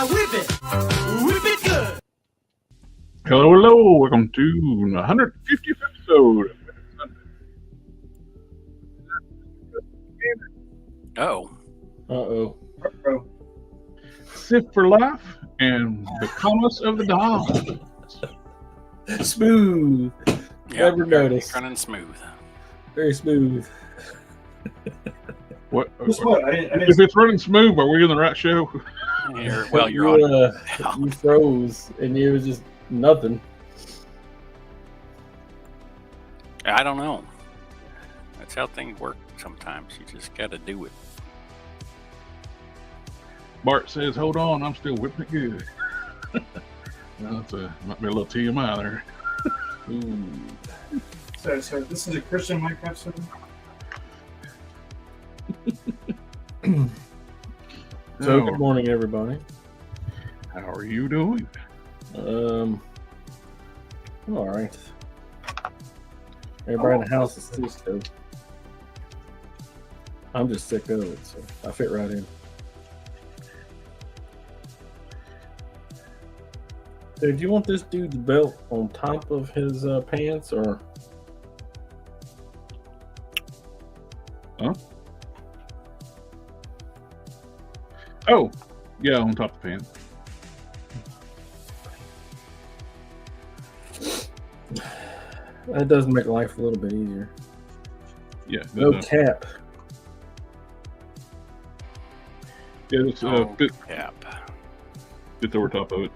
Now whip it good. Hello, hello, welcome to the 150th episode of WIP IT Sunday. Uh-oh. Sift for life and the commerce of the dog. Smooth. Yeah, Never noticed. running smooth. Very smooth. What? I didn't If it's running smooth, are we in the right show? You're on. You froze, and it was just nothing. I don't know. That's how things work sometimes. You just got to do it. Bart says, hold on, I'm still whipping it good. That's might be a little TMI there. So this is a Christian Minecraft server? So good morning, everybody. How are you doing? I'm all right. Everybody in the house is sick though. I'm just sick of it, so I fit right in. Dude, do you want this dude's belt on top of his pants, or? Huh? Oh, yeah, on top of the pants. That does make life a little bit easier. Yeah. No cap. Yeah, it's Cap. fits over top of it.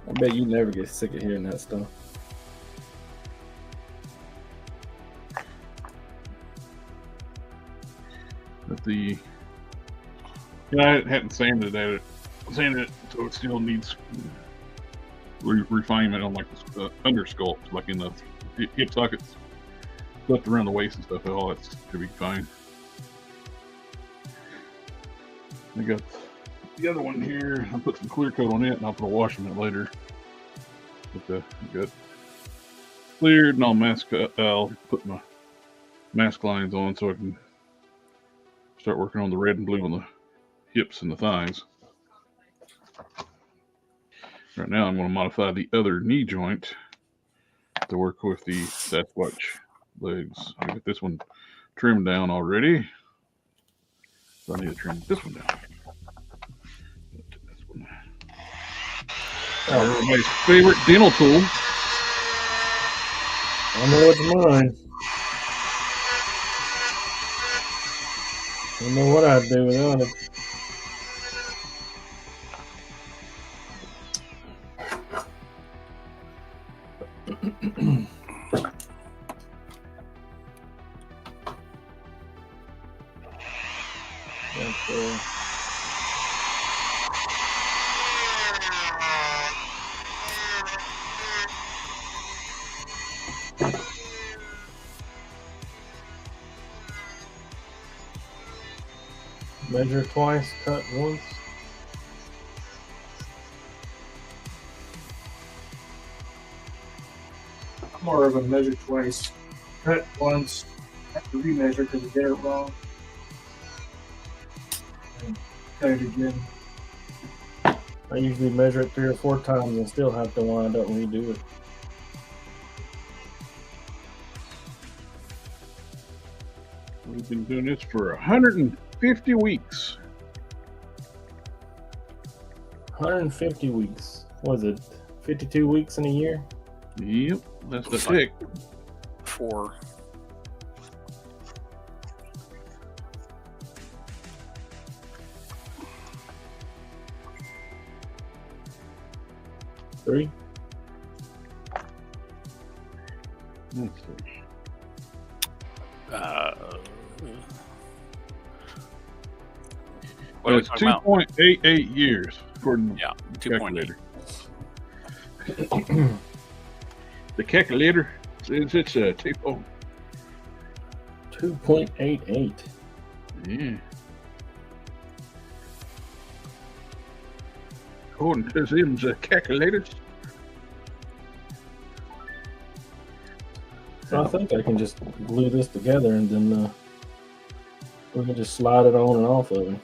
I bet you never get sick of hearing that stuff. But I hadn't sanded it, so it still needs refinement on like the under sculpt, like in the hip sockets, left around the waist and stuff. All that should be fine. I got the other one here. I'll put some clear coat on it, and I'll put a wash on it later. But got cleared, and I'll put my mask lines on so I can start working on the red and blue on the hips and the thighs. Right now, I'm going to modify the other knee joint to work with the Sasquatch legs. I got this one trimmed down already. So I need to trim this one down. This one. Everybody's favorite dental tool. I know it's mine. I don't know what I'd do without it. Measure twice, cut once. I'm more of a measure twice, cut once, have to remeasure because I did it wrong, and cut it again. I usually measure it 3 or 4 times and still have to wind up and redo it. We've been doing this for 150 weeks. 150 weeks. Was it 52 weeks in a year? Yep, that's the pick. 4. Three. Let's see. What are we It's talking about? 2.88 years according to Yeah, the 2.8. calculator. The calculator says it's a 2.88. Yeah. According to them calculators. So I think I can just glue this together and then we can just slide it on and off of it.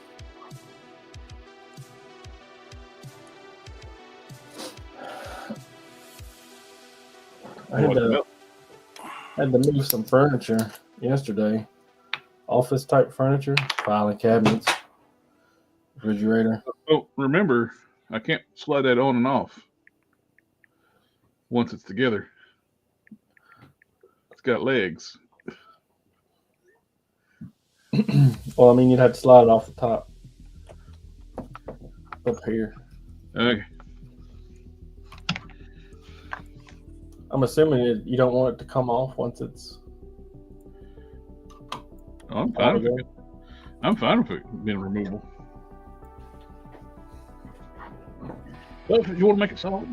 Had to move some furniture yesterday. Office type furniture, filing cabinets, refrigerator. Oh, remember, I can't slide that on and off once it's together. It's got legs. Well, I mean, you'd have to slide it off the top up here. Okay. I'm assuming you don't want it to come off once it's. Oh, I'm fine with it. I'm fine with it being removable. Well, if you want to make it solid,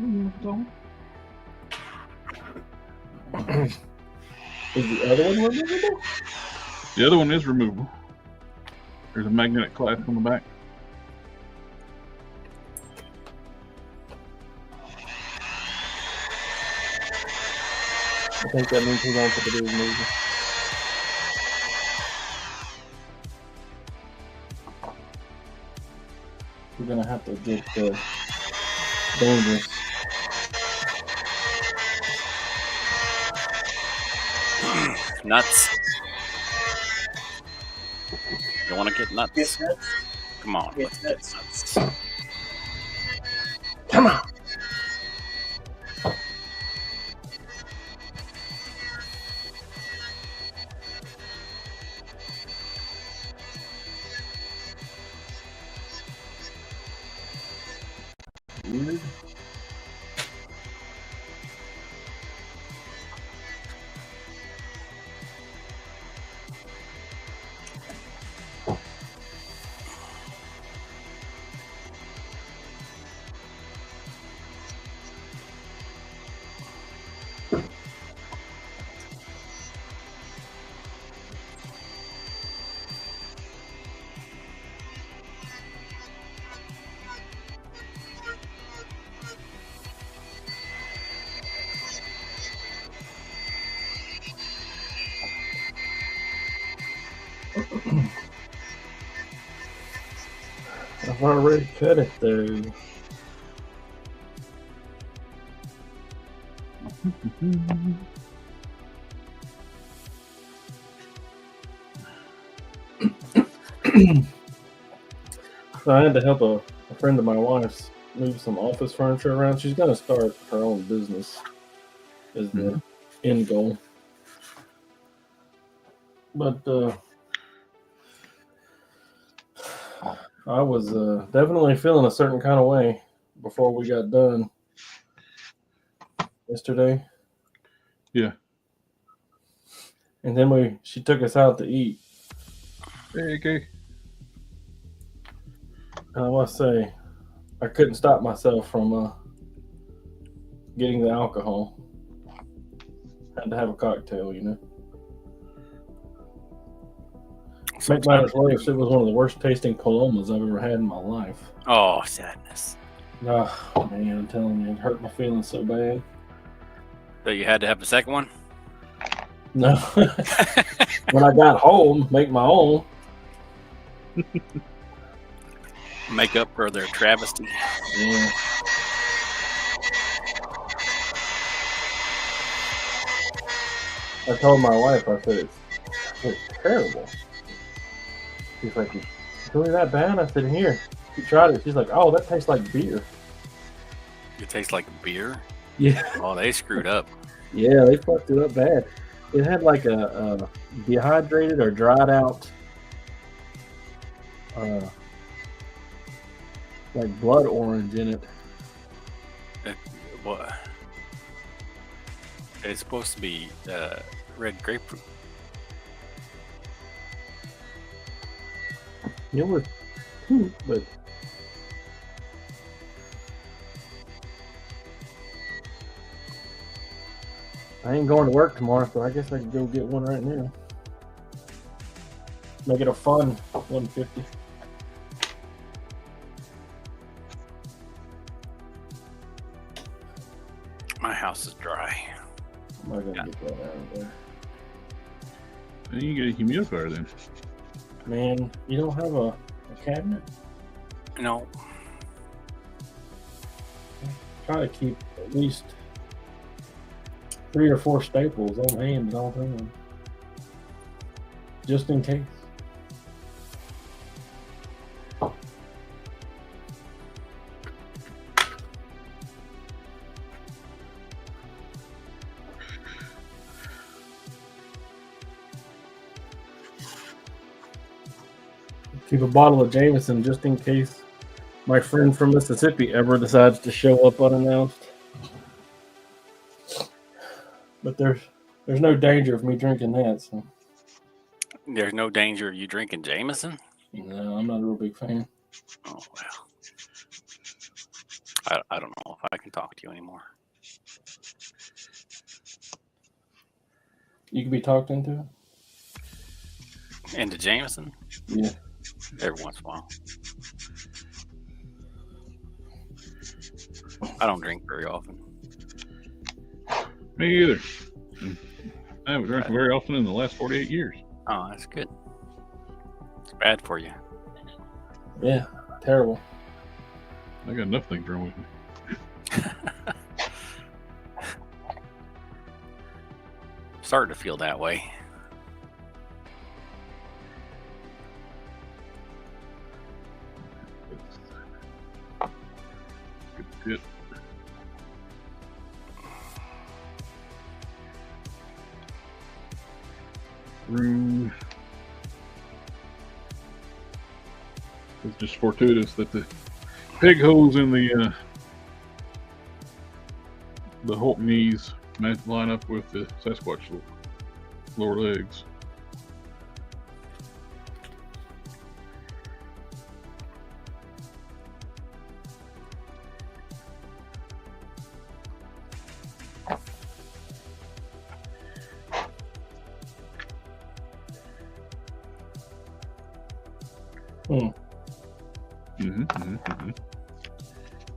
Is the other one removable? the other one is removable. There's a magnetic clasp on the back. I think that means we're going to put it removable. We're going to have to get dangerous. Nuts. You want to get nuts? Get nuts. Come on. Get Let's nuts. get nuts. Come on. Weird. I've already cut it though. So I had to help a friend of my wife's move some office furniture around. She's going to start her own business is the end goal. But I was definitely feeling a certain kind of way before we got done yesterday. Yeah. And then she took us out to eat. Hey, okay. And I must say, I couldn't stop myself from getting the alcohol. Had to have a cocktail, you know. Make matters worse, it was one of the worst tasting palomas I've ever had in my life. Oh, sadness. Oh, man, I'm telling you, it hurt my feelings so bad. So you had to have the second one? No. When I got home, make my own. Make up for their travesty. Yeah. I told my wife, I said, it's terrible. She's like, it's really that bad? I said, here. She tried it. She's like, oh, that tastes like beer. It tastes like beer? Yeah. Oh, they screwed up. Yeah, they fucked it up bad. It had like a dehydrated or dried out like blood orange in it. What? It's supposed to be red grapefruit. It was, but I ain't going to work tomorrow, so I guess I can go get one right now. Make it a fun 150. My house is dry. I'm not gonna get that out of there. Then you get a humidifier then. Man, you don't have a cabinet? No. Try to keep at least 3 or 4 staples on hand at all times, just in case. Keep a bottle of Jameson just in case my friend from Mississippi ever decides to show up unannounced. But there's no danger of me drinking that. So. There's no danger of you drinking Jameson? No, I'm not a real big fan. Oh, well. I don't know if I can talk to you anymore. You can be talked into it? Into Jameson? Yeah. Every once in a while. I don't drink very often. Me either. I haven't drank very often in the last 48 years. Oh, that's good. It's bad for you. Yeah, terrible. I got enough things wrong with me. Starting to feel that way. Good. Room. It's just fortuitous that the pig holes in the Hulk knees line up with the Sasquatch lower legs.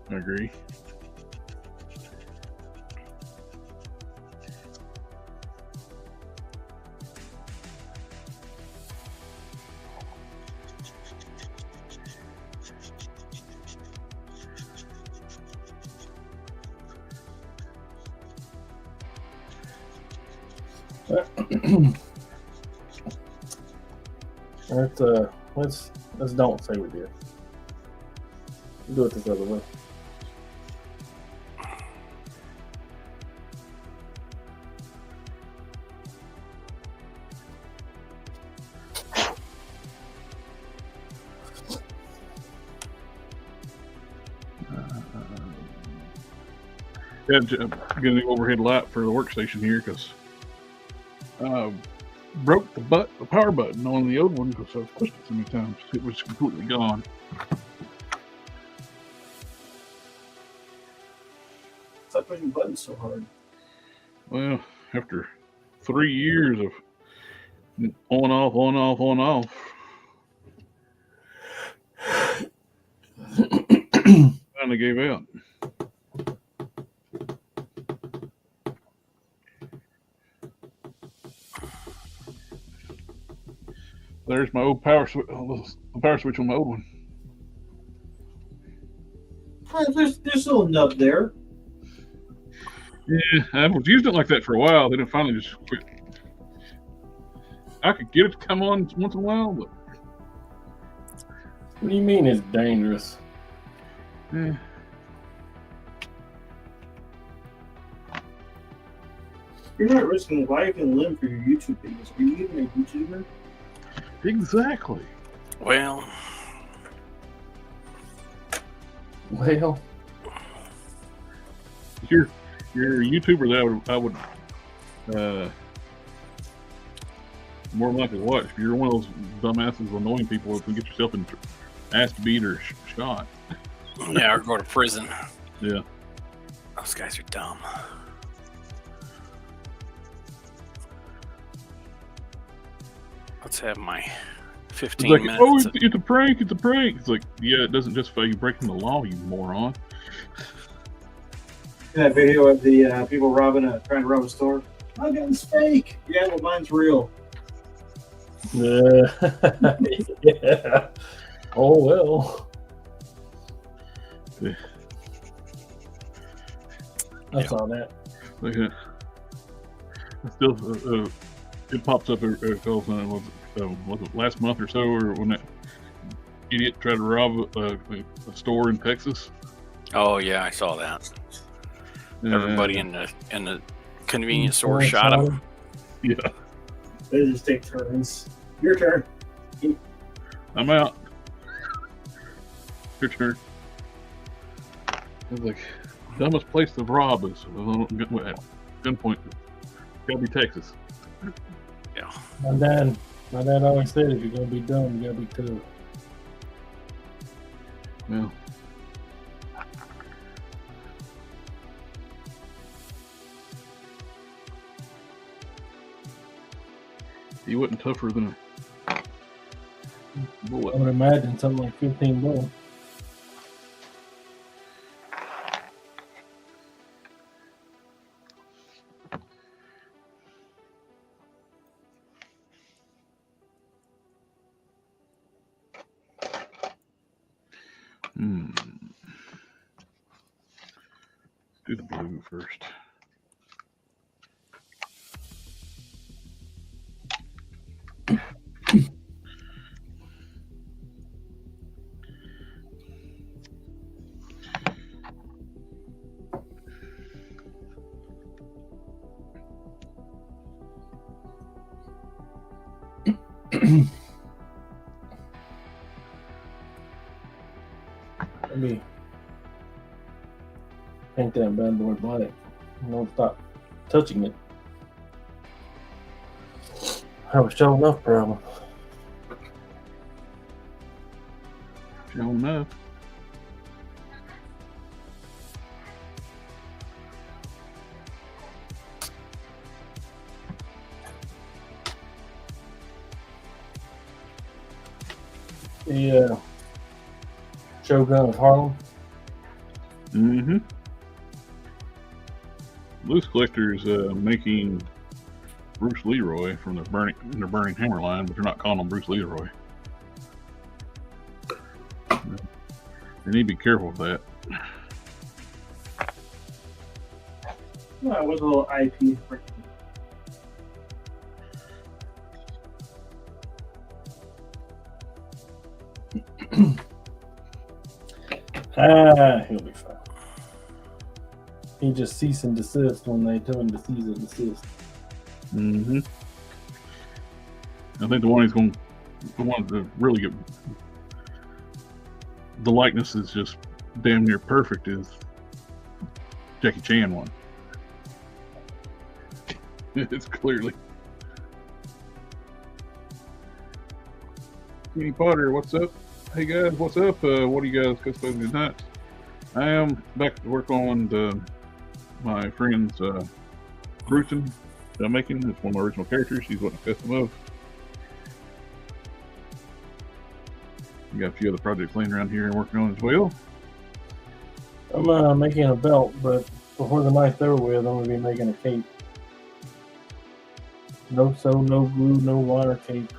I agree. Let's don't say we did. We'll do it this other way. Yeah, getting the overhead light for the workstation here because broke the power button on the old one because I've pushed it so many times. It was completely gone. Stop pushing buttons so hard. Well, after 3 years of on off, finally gave out. There's my old power switch. The power switch on my old one. There's a little nub there. Yeah, I was using it like that for a while. Then it finally just quit. I could get it to come on once in a while, but what do you mean it's dangerous? yeah. You're not risking life and limb for your YouTube videos. Are you even a YouTuber? Exactly. Well, You're a YouTuber that I would more than likely watch. If you're one of those dumbasses annoying people, if you get yourself in ass beat or shot. yeah, or go to prison. Yeah. Those guys are dumb. Let's have my 15 It's like, minutes. oh, it's a prank. It's a prank. It's like, yeah, it doesn't justify you breaking the law, you moron. That video of the people trying to rob a store. My gun's fake. Yeah, well, mine's real. Yeah. Oh well. Yeah. I saw that. Okay. Still, it pops up every was it last month or so, or when that idiot tried to rob a store in Texas? Oh yeah, I saw that. Everybody in the convenience store Yeah, shot him. Yeah, They just take turns. Your turn. I'm out. Your turn. I was like, dumbest place to rob is gunpoint. Gotta be Texas. Yeah. My dad always said, if you're gonna be dumb, you gotta be tough. Well, he wasn't tougher than a bullet. I would imagine something like 15 bullets. Do the blue first. Let me paint that bad boy black. Don't stop touching it. I have a show enough problem. Sure enough. The Shogun of Harlem. Mm-hmm. Loose Collector's making Bruce Leroy from the Burning Hammer line, but they're not calling him Bruce Leroy. They need to be careful with that. Well, with a little IP. He'll be fine. He just cease and desist when they tell him to cease and desist. Mm-hmm. I think the one to really get the likeness is just damn near perfect is Jackie Chan one. It's clearly. Kenny Potter, what's up? Hey guys, what's up? What are you guys customizing tonight? I am back to work on my friend's Bruton that I'm making. It's one of my original characters. He's wanting a custom of. We got a few other projects laying around here and working on as well. I'm making a belt, but before the night's over with, I'm going to be making a cape. No sew, no glue, no wire cape.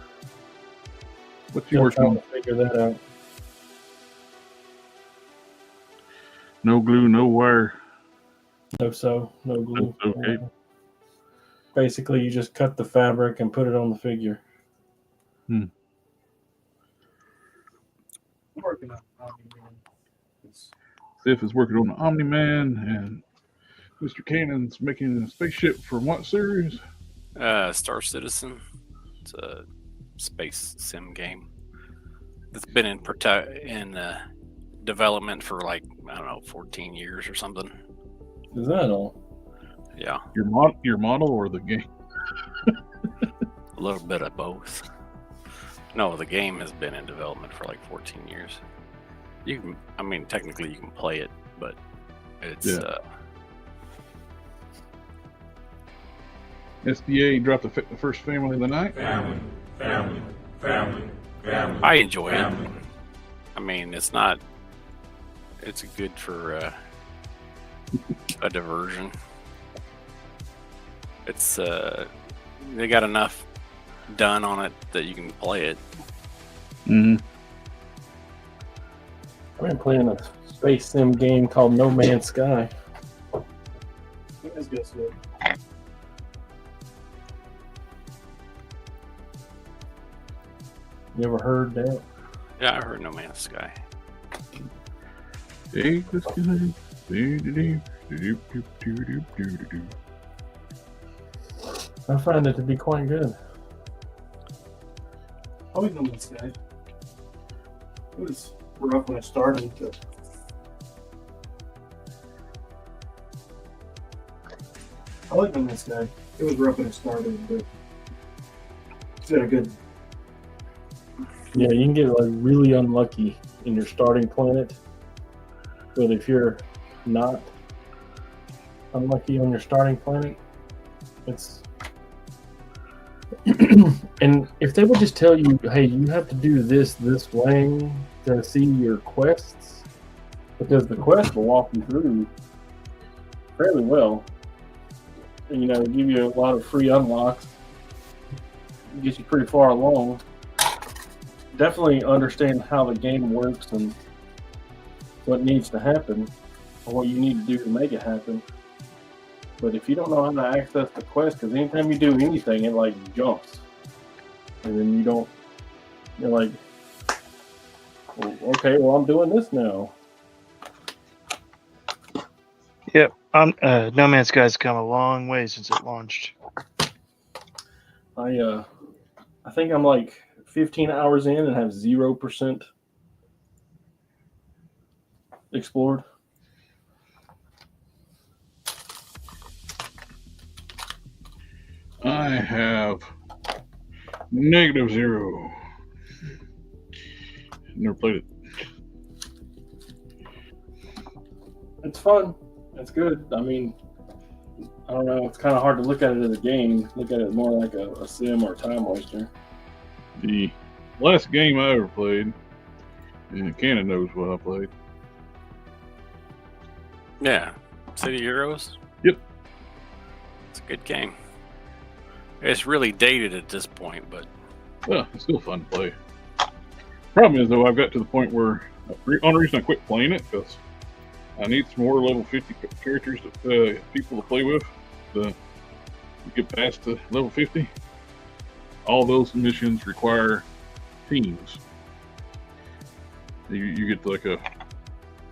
What's you working on? To figure that out. No glue, no wire. No sew, no glue. No sew cape. Basically, you just cut the fabric and put it on the figure. I'm working on Omni-Man. Sif is working on the Omni-Man, and Mr. Cannon's making a spaceship from what series? Star Citizen. It's a space sim game. It's been in development for like, I don't know, 14 years or something. Is that all? Yeah. Your model or the game? A little bit of both. No, the game has been in development for like 14 years. You can, I mean, technically you can play it, but it's SDA dropped the first family of the night. Family. I enjoy it. I mean, it's good for a diversion. It's they got enough done on it that you can play it. Mm-hmm. I've been playing a space sim game called No Man's Sky. That's good. You ever heard that? Yeah, I heard No Man's Sky. Take the sky. Do-do-do-do-do-do-do-do-do. I find it to be quite good. I like No Man's Sky. It was rough when I started, but I like No Man's Sky. It was rough when I started, but it's got a good. Yeah, you can get like really unlucky in your starting planet, but if you're not unlucky on your starting planet, it's and if they would just tell you, hey, you have to do this way to see your quests, because the quest will walk you through fairly well, and you know, give you a lot of free unlocks, get you pretty far along. Definitely understand how the game works and what needs to happen or what you need to do to make it happen. But if you don't know how to access the quest, because anytime you do anything, it like jumps, and then you don't. You're like, well, okay, well I'm doing this now. Yep. No Man's Sky's come a long way since it launched. I think I'm like 15 hours in and have 0% explored. I have -0. Never played it. It's fun. It's good. I mean, I don't know. It's kind of hard to look at it as a game. Look at it more like a sim or a time waster. The last game I ever played, and Cannon knows what I played. Yeah, City Heroes. Yep. It's a good game. It's really dated at this point, but Well, it's still fun to play. Problem is, though, I've got to the point where the only reason I quit playing it because I need some more level 50 characters, people to play with, to get past the level 50. All those missions require teams. You get like a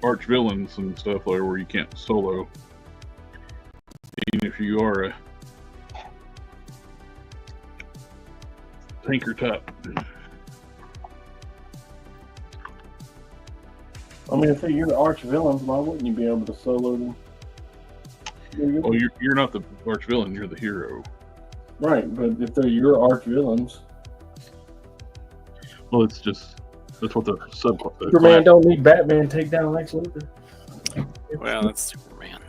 arch villains and stuff like where you can't solo. Even if you are a tanker type. I mean, if you're the arch villains, why wouldn't you be able to solo them? Well, you're not the arch villain, you're the hero. Right, but if they're your arch villains, Well, it's just that's what the Superman don't need Batman take down Lex Luthor. well, that's Superman.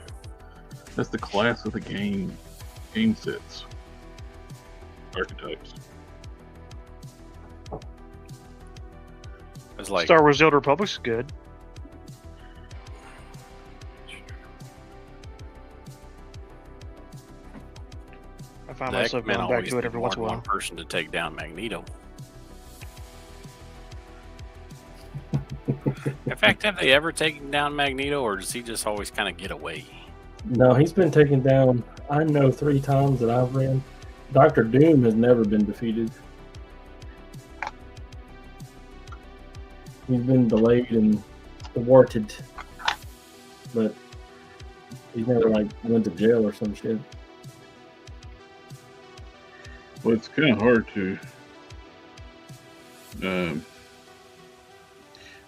That's the class of the game. Game sets. Archetypes. It's like Star Wars: The Old Republic's good. I find the myself X-Men going back always to it need every more once in a than one while. person to take down Magneto. In fact, have they ever taken down Magneto, or does he just always kind of get away? No, he's been taken down. I know 3 times that I've ran. Doctor Doom has never been defeated. He's been delayed and thwarted, but he's never like went to jail or some shit. Well, it's kind of hard to.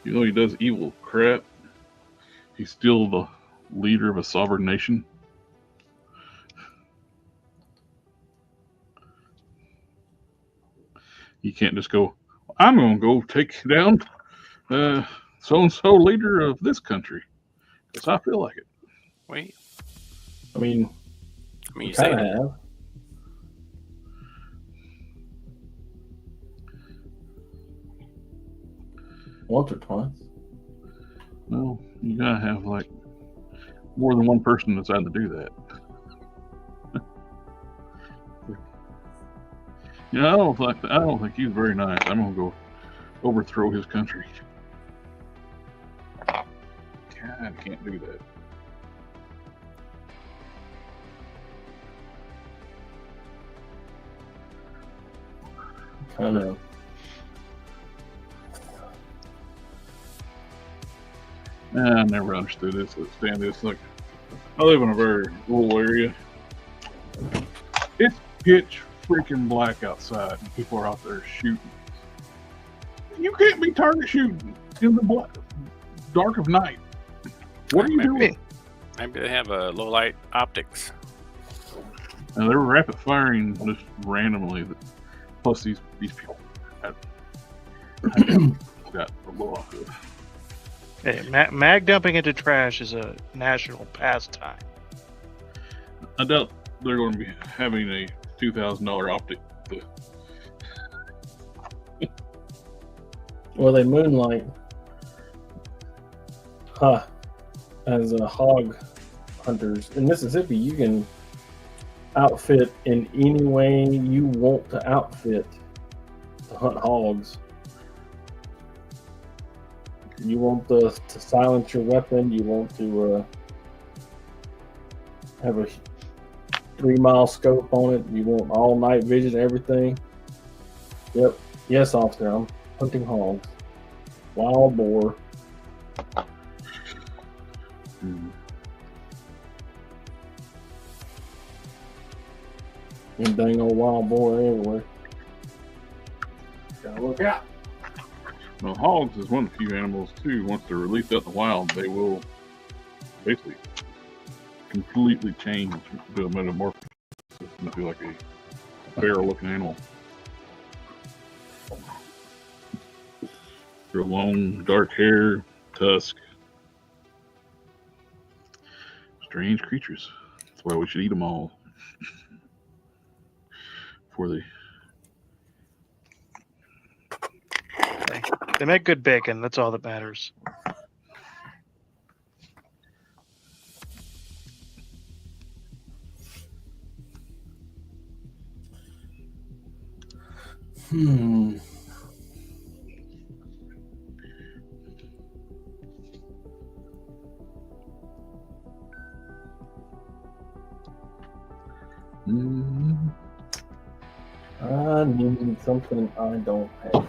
Even though he does evil crap, he's still the leader of a sovereign nation. You can't just go, I'm going to go take down so-and-so leader of this country. Because I feel like it. Wait, I mean, you you say kind of that. have. Once or twice. Well, you gotta have like more than one person that's had to do that. Yeah, I don't think he's very nice. I'm gonna go overthrow his country. God, I can't do that. Kind of. I never understood this. Understand this? Like, I live in a very rural area. It's pitch freaking black outside, and people are out there shooting. You can't be target shooting in the dark of night. What are you doing? Maybe they have low light optics. Now they're rapid firing just randomly. Plus, these people got a blow off of. Hey, mag dumping into trash is a national pastime. I doubt they're going to be having a $2,000 optic. Well, they moonlight as hog hunters. In Mississippi, you can outfit in any way you want to outfit to hunt hogs. You want to silence your weapon. You want to have a 3-mile scope on it. You want all night vision, everything. Yep. Yes, officer. I'm hunting hogs. Wild boar. And dang old wild boar everywhere. Gotta look out. Well, hogs is one of the few animals too. Once they're released out in the wild, they will basically completely change, do a metamorphosis into like a bear-looking animal. Their long, dark hair, tusk. Strange creatures. That's why we should eat them all before they. They make good bacon. That's all that matters. I need something I don't have.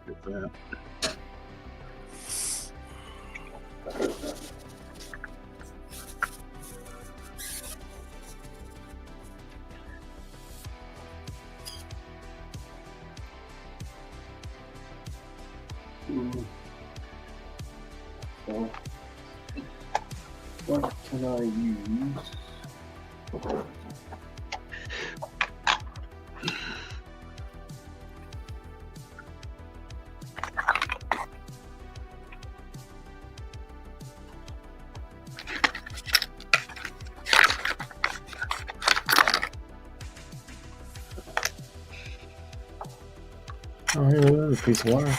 Get that. So, what can I use? Oh, here's a piece of wire.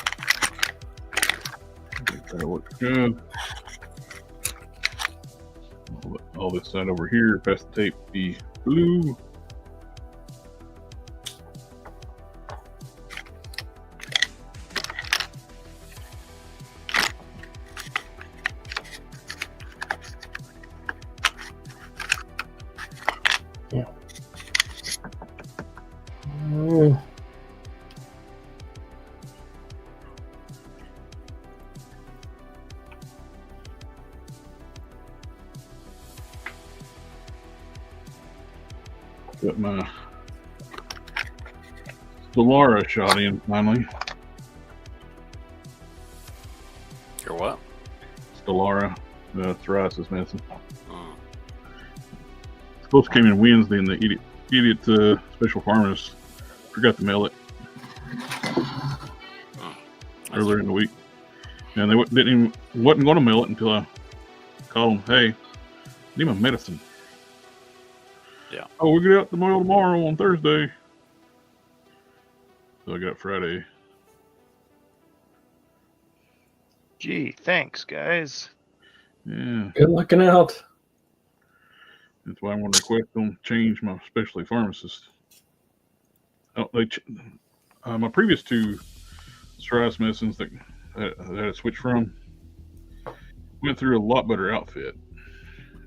That looks good. All this side over here, past the tape, be blue. Yeah. Got my Solara shot in finally. Your what? Solara, psoriasis medicine. Mm. Supposed to came in Wednesday, and the idiot special pharmacist forgot to mail it earlier in the week, and they wasn't going to mail it until I called them. Hey, I need my medicine. Yeah. Oh, we'll get out the mail tomorrow on Thursday. So I got it Friday. Gee, thanks, guys. Yeah. Good looking out. That's why I'm going to request them change my specialty pharmacist. Oh, my previous two psoriasis medicines that I had to switch from went through a lot better outfit,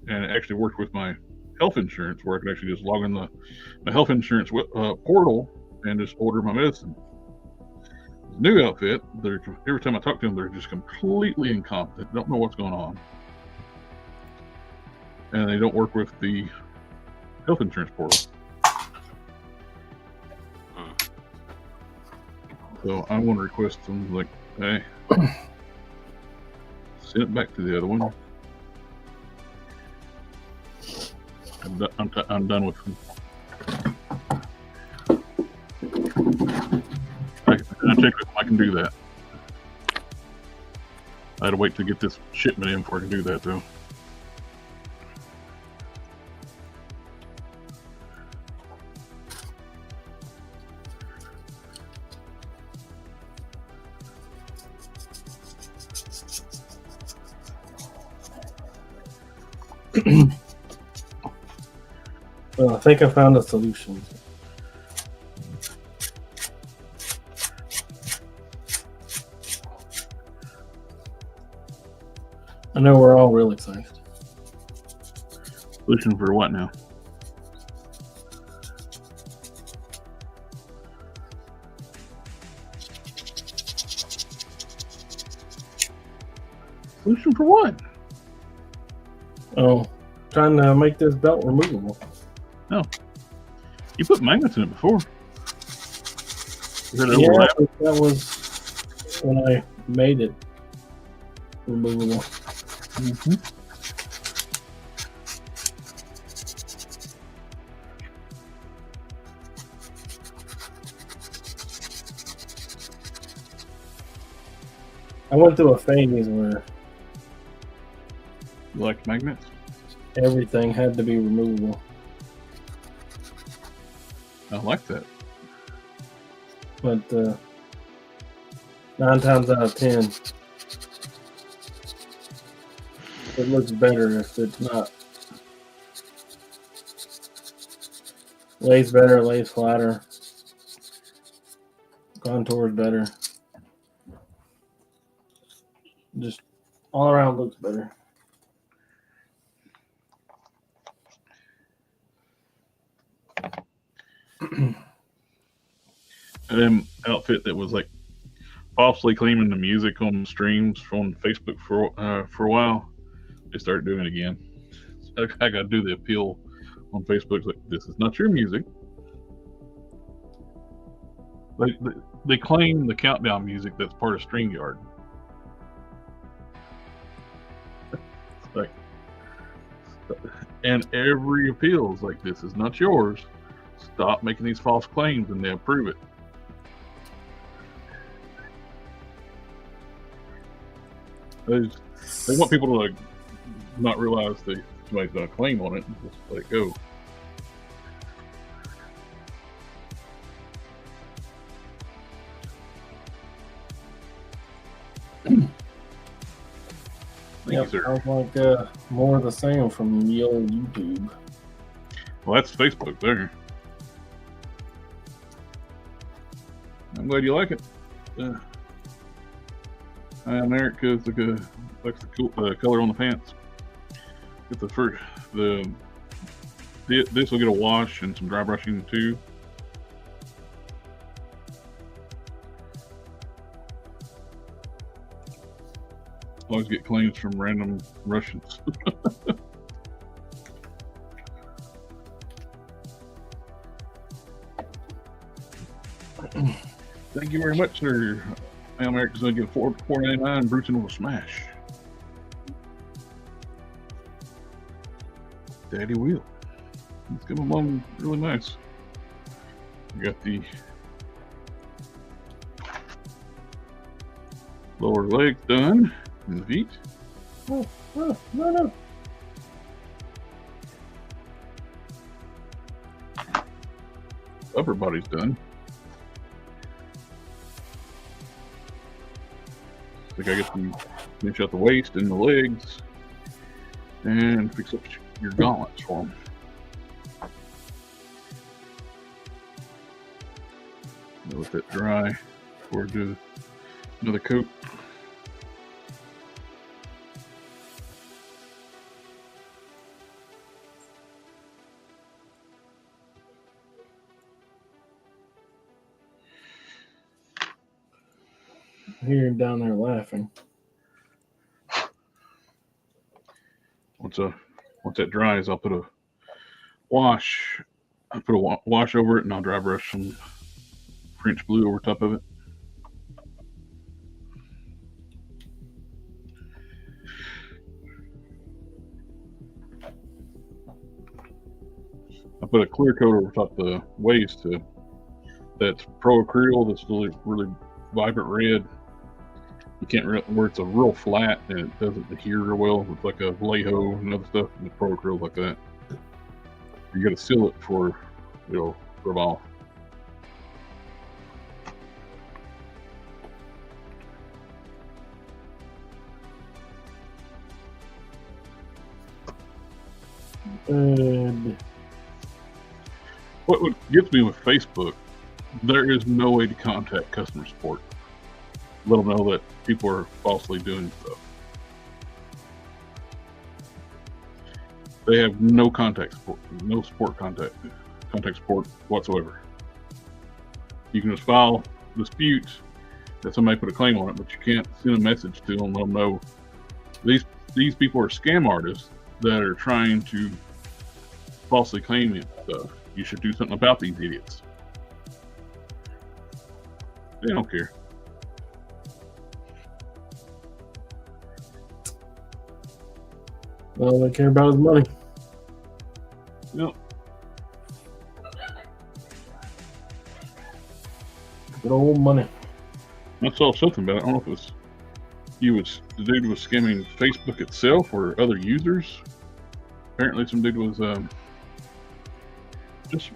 and it actually worked with my health insurance, where I could actually just log in my health insurance portal and just order my medicine. New outfit, every time I talk to them, they're just completely incompetent. Don't know what's going on, and they don't work with the health insurance portal. So I want to request them, like, hey, send it back to the other one. I'm done with them. I checked with them. I can do that. I had to wait to get this shipment in before I can do that, though. Well, I think I found a solution. I know we're all real excited. Solution for what now? Solution for what? Oh, trying to make this belt removable. No. You put magnets in it before. Yeah, but that was when I made it removable. Mm-hmm. I went through a phase where You like magnets? everything had to be removable. I like that. But 9 times out of 10, it looks better if it's not. Lays better, lays flatter, contours better. Just all around looks better. And outfit that was like falsely claiming the music on streams on Facebook for a while, they started doing it again. I got to do the appeal on Facebook. It's like, this is not your music. They claim the countdown music that's part of StreamYard. Like, and every appeal is like, this is not yours. Stop making these false claims, and they approve it. They want people to like not realize somebody's got a claim on it and just let it go. Thank you, sir. Sounds like more of the same from the old YouTube. Well, that's Facebook there. I'm glad you like it. America's likes the cool color on the pants. Get the first this will get a wash and some dry brushing too. Always get claims from random Russians. Thank you very much, sir. America's gonna get $4.99. Bruton will smash. Daddy wheel. It's coming along really nice. We got the lower legs done and the feet. No. Upper body's done. I think I get to finish out the waist and the legs and fix up your gauntlets for them. Let that dry before I do another coat. I hear him down there laughing. Once that dries, I'll put a wash. I put a wash over it, and I'll dry brush some French blue over top of it. I put a clear coat over top the waist that's Pro Acryl. That's really vibrant red. You can't where it's a real flat and it doesn't adhere real well. It's like a Vallejo and other stuff. And the Pro Acryl like that. You got to seal it before it'll rub off. And What gets me with Facebook, there is no way to contact customer support. Let them know that people are falsely doing stuff. They have no contact support, no support contact support whatsoever. You can just file disputes that somebody put a claim on it, but you can't send a message to them, let them know these people are scam artists that are trying to falsely claim it stuff. You should do something about these idiots. They don't care. all they care about is money. Yep. Good old money. I saw something about it. I don't know if it was the dude was scamming Facebook itself or other users. Apparently some dude was just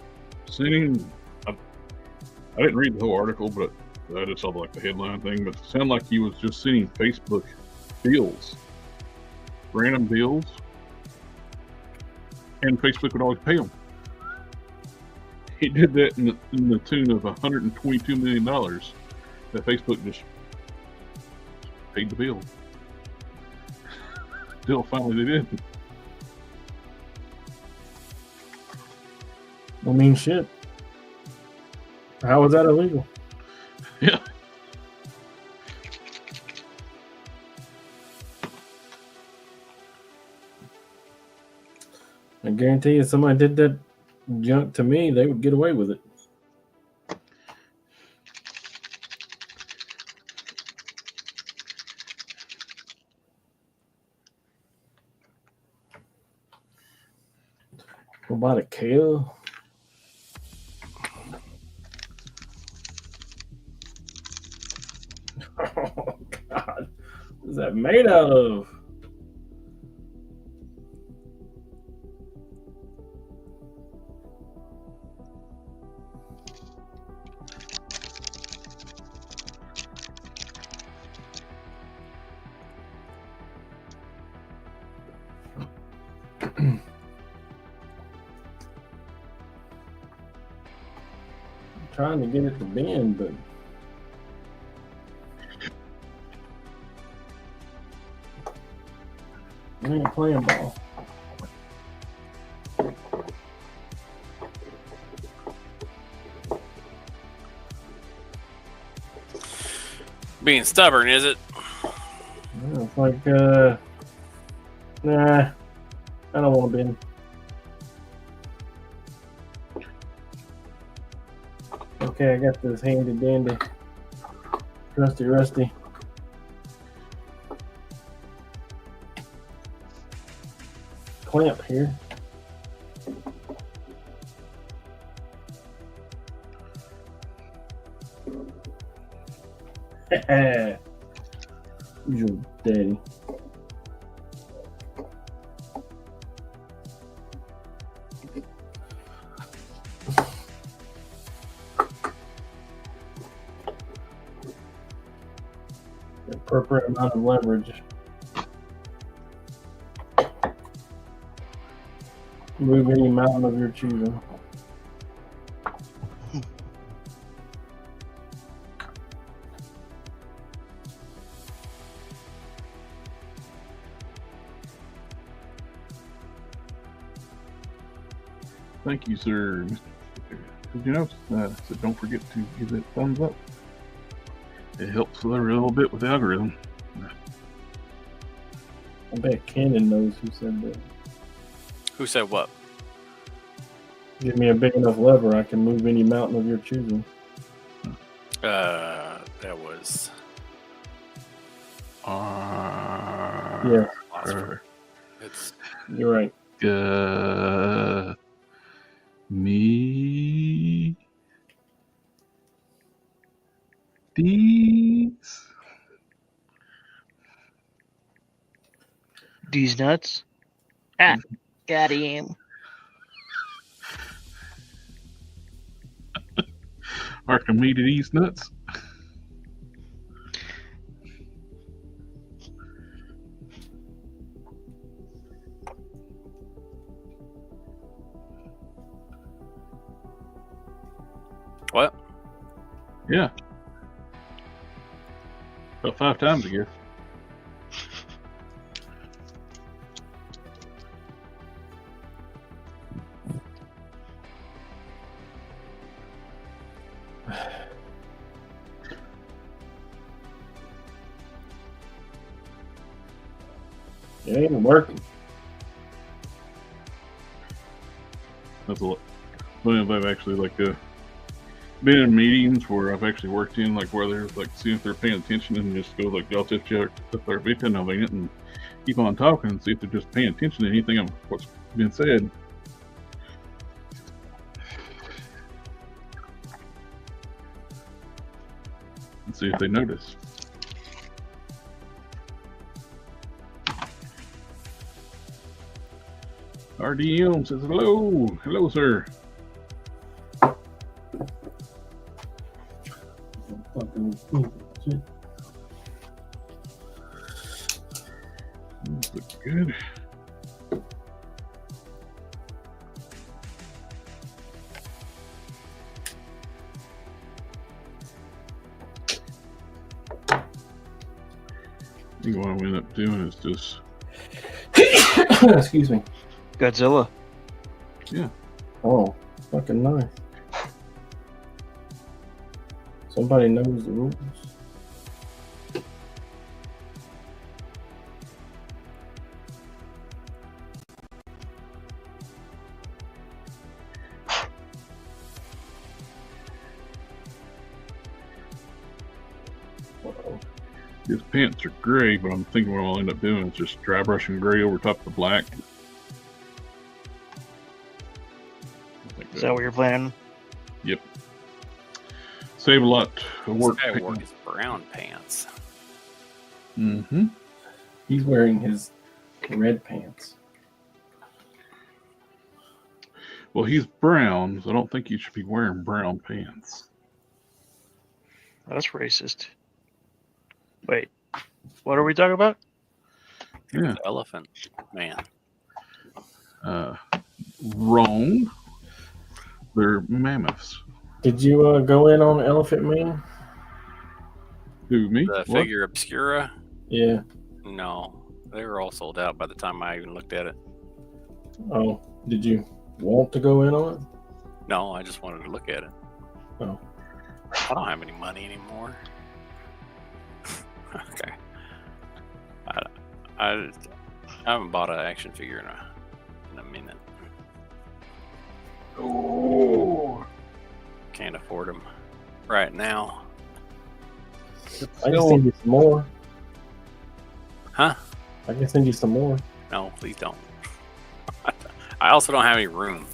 sending I didn't read the whole article, but I just saw like the headline thing, but it sounded like he was just sending Facebook bills, random bills, and Facebook would always pay him. He did that in the tune of $122 million that Facebook just paid the bill. Still, finally they did. I mean, shit. How was that illegal? Yeah. I guarantee you, if somebody did that junk to me, they would get away with it. What about a kale? Oh, God. What is that made out of? Trying to get it to bend, but I ain't playing ball. Being stubborn, is it? Yeah, it's like, nah, I don't want to bend. Okay, I got this handy dandy, trusty rusty clamp here. Usual daddy. Appropriate amount of leverage. Move any mountain of your choosing. Thank you, sir. Did you notice that? So don't forget to give it a thumbs up. It helps a little bit with the algorithm. I bet Cannon knows who said that. Who said what? Give me a big enough lever, I can move any mountain of your choosing. That was. Yeah, It's you're right. Me. These. These nuts. Ah, got him. Archimedes nuts. what? Yeah. About 5 times, I guess. It ain't working. That's a lot. But I've actually been in meetings where I've actually worked in where they're seeing if they're paying attention and just go y'all just check if they're victim of it and keep on talking and see if they're just paying attention to anything of what's been said. And see if they notice. RDM says hello. Hello, sir. Looks good. I think what I'm gonna end up doing is just Excuse me. Godzilla. yeah. Oh, fucking nice. Somebody knows the rules. His pants are gray, but I'm thinking what I'll end up doing is just dry brushing gray over top of the black. Is that what you're planning? Yep. Save a lot of work. This guy wore his brown pants. Mm-hmm. He's wearing his red pants. Well, he's brown, so I don't think he should be wearing brown pants. That's racist. Wait, what are we talking about? Yeah. The elephant man. Wrong. They're mammoths. Did you go in on Elephant Man? Who, me? The What? figure obscura? Yeah. No. They were all sold out by the time I even looked at it. Oh, did you want to go in on it? No, I just wanted to look at it. Oh. I don't have any money anymore. Okay. I haven't bought an action figure in a minute. Oh. Can't afford them right now. I can send you some more. Huh? I can send you some more. No, please don't. I also don't have any room.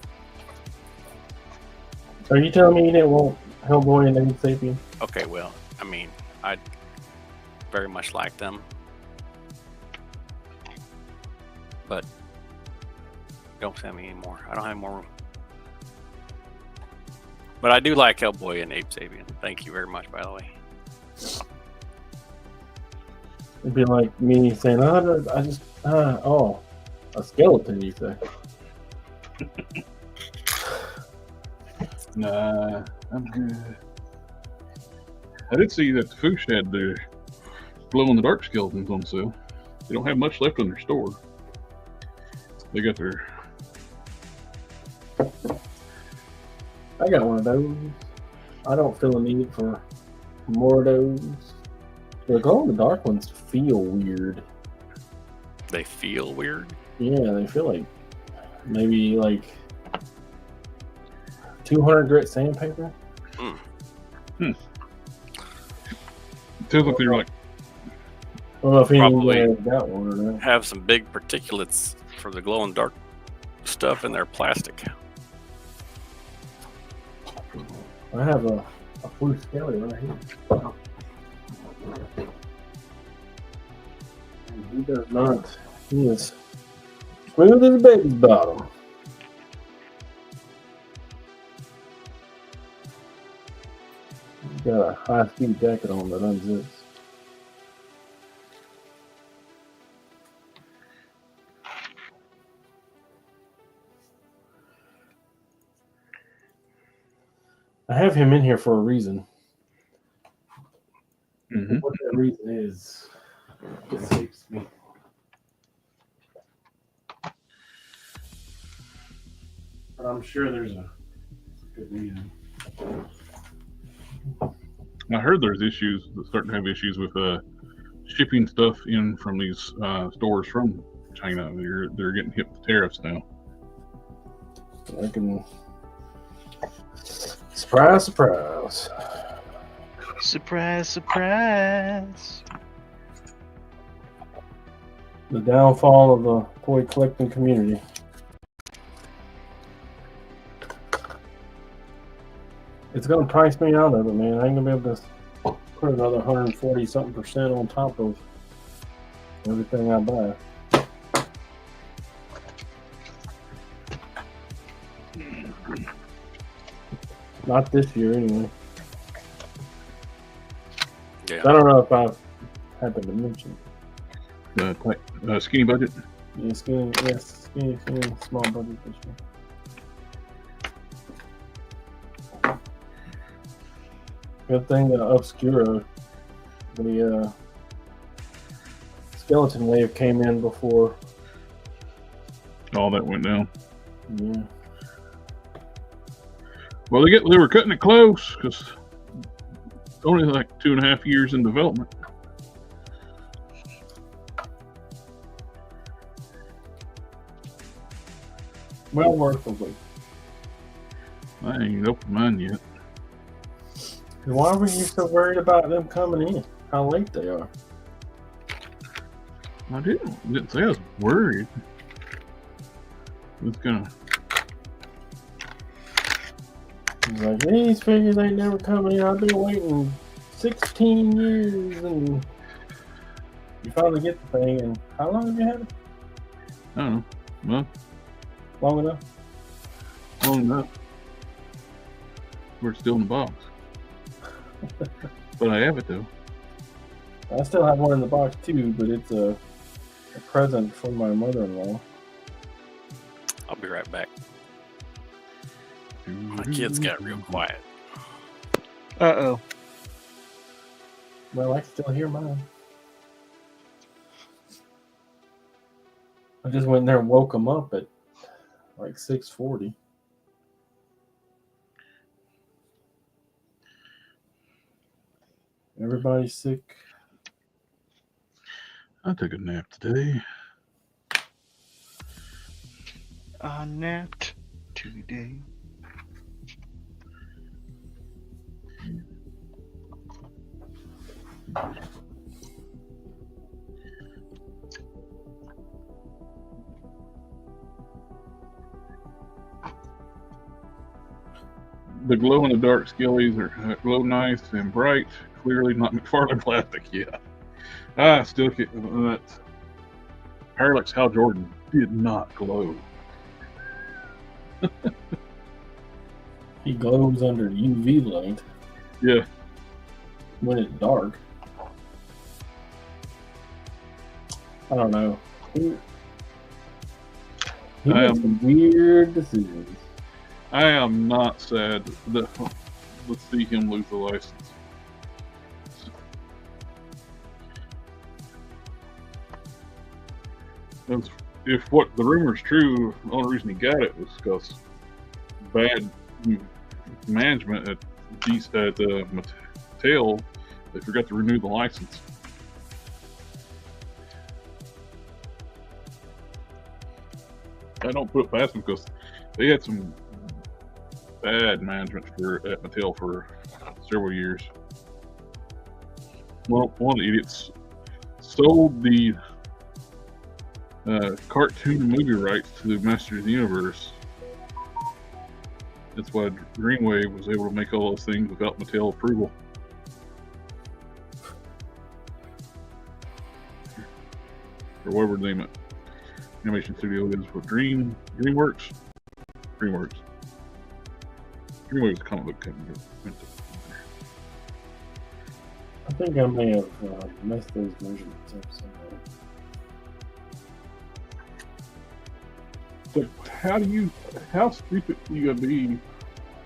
Are you telling me you didn't want Hellboy and Aves Sapien? Okay, well, I mean, I very much like them. But don't send me anymore. I don't have more room. But I do like Hellboy and Ape Sapien. Thank you very much, by the way. It'd be like me saying, a skeleton, you say. Nah, I'm good. I did see that the Foosh had their glow-in-the-dark skeletons on sale. They don't have much left in their store. They got their... I got one of those. I don't feel a need for More of those. The glow in the dark ones feel weird. They feel weird. Yeah, they feel like maybe like 200 grit sandpaper. Feels like they're like I don't know if Probably anyone got one or not. have some big particulates for the glow in the dark stuff in their plastic. I have a blue skelly right here. He does not. He is smooth as a baby's bottom. He's got a high-speed jacket on that unzips. I have him in here for a reason. Mhm. What that reason is, escapes me. But I'm sure there's a good reason. I heard there's issues, starting to have issues with shipping stuff in from these stores from China. They're getting hit with tariffs now. I can. Surprise, surprise. Surprise, surprise. The downfall of the toy collecting community. It's going to price me out of it, man. I ain't going to be able to put another 140 something % on top of everything I buy. Not this year, anyway. Yeah. I don't know if I've happened to mention. Skinny budget. Yeah, skinny, small budget this year. Good thing that Obscura, the skeleton wave came in before. All that went down. Yeah. Well, they were cutting it close because only like 2.5 years in development. Well worth the wait. I ain't opened mine yet. Why were you so worried about them coming in? How late they are? I didn't say I was worried. It's gonna. He's like, these figures ain't never coming in. I've been waiting 16 years, and you finally get the thing. And how long have you had it? I don't know. Well, Long enough? long enough. We're still in the box. But I have it though. I still have one in the box too, but it's a present from my mother-in-law. I'll be right back. My kids got real quiet. Uh-oh. Well, I can still hear mine. I just went in there and woke them up at like 6:40. Everybody's sick. I took a nap today. I napped today. The glow in the dark skillies are glow nice and bright. Clearly not McFarlane plastic. Yeah. I still get that. Parallax Hal Jordan did not glow. He glows under UV light Yeah. when it's dark. I don't know. He I makes am- some weird decisions. I am not sad that let's see him lose the license. If what the rumor's true, the only reason he got it was because bad management at Mattel, they forgot to renew the license. I don't put it past them because they had some bad management at Mattel for several years. Well, one of the idiots sold the cartoon movie rights to the Masters of the Universe. That's why Greenwave was able to make all those things without Mattel approval. Or whatever the name of animation studio is for DreamWorks. DreamWorks. DreamWorks is a comic book company. I think I may have messed those measurements up somewhere. But how stupid are you gonna be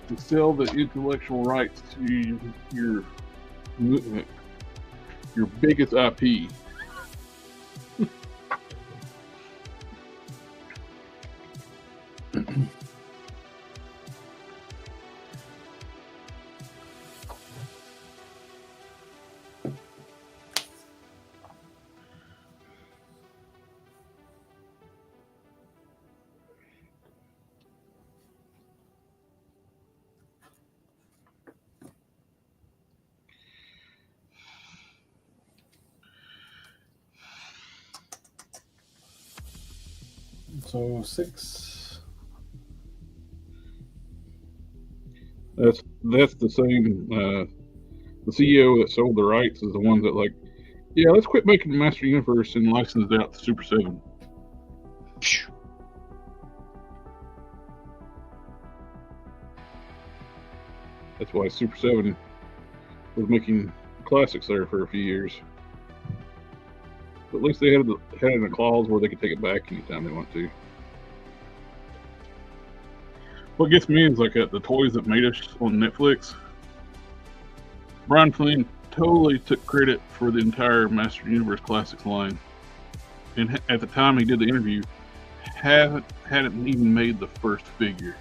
to sell the intellectual rights to your biggest IP? So 6. That's the same. The CEO that sold the rights is the one that yeah, let's quit making the Master Universe and license it out to Super 7. That's why Super 7 was making classics there for a few years. But at least they had a clause where they could take it back anytime they want to. What gets me is the Toys That Made Us on Netflix. Brian Flynn totally took credit for the entire Master Universe Classics line. And at the time he did the interview, hadn't even made the first figure.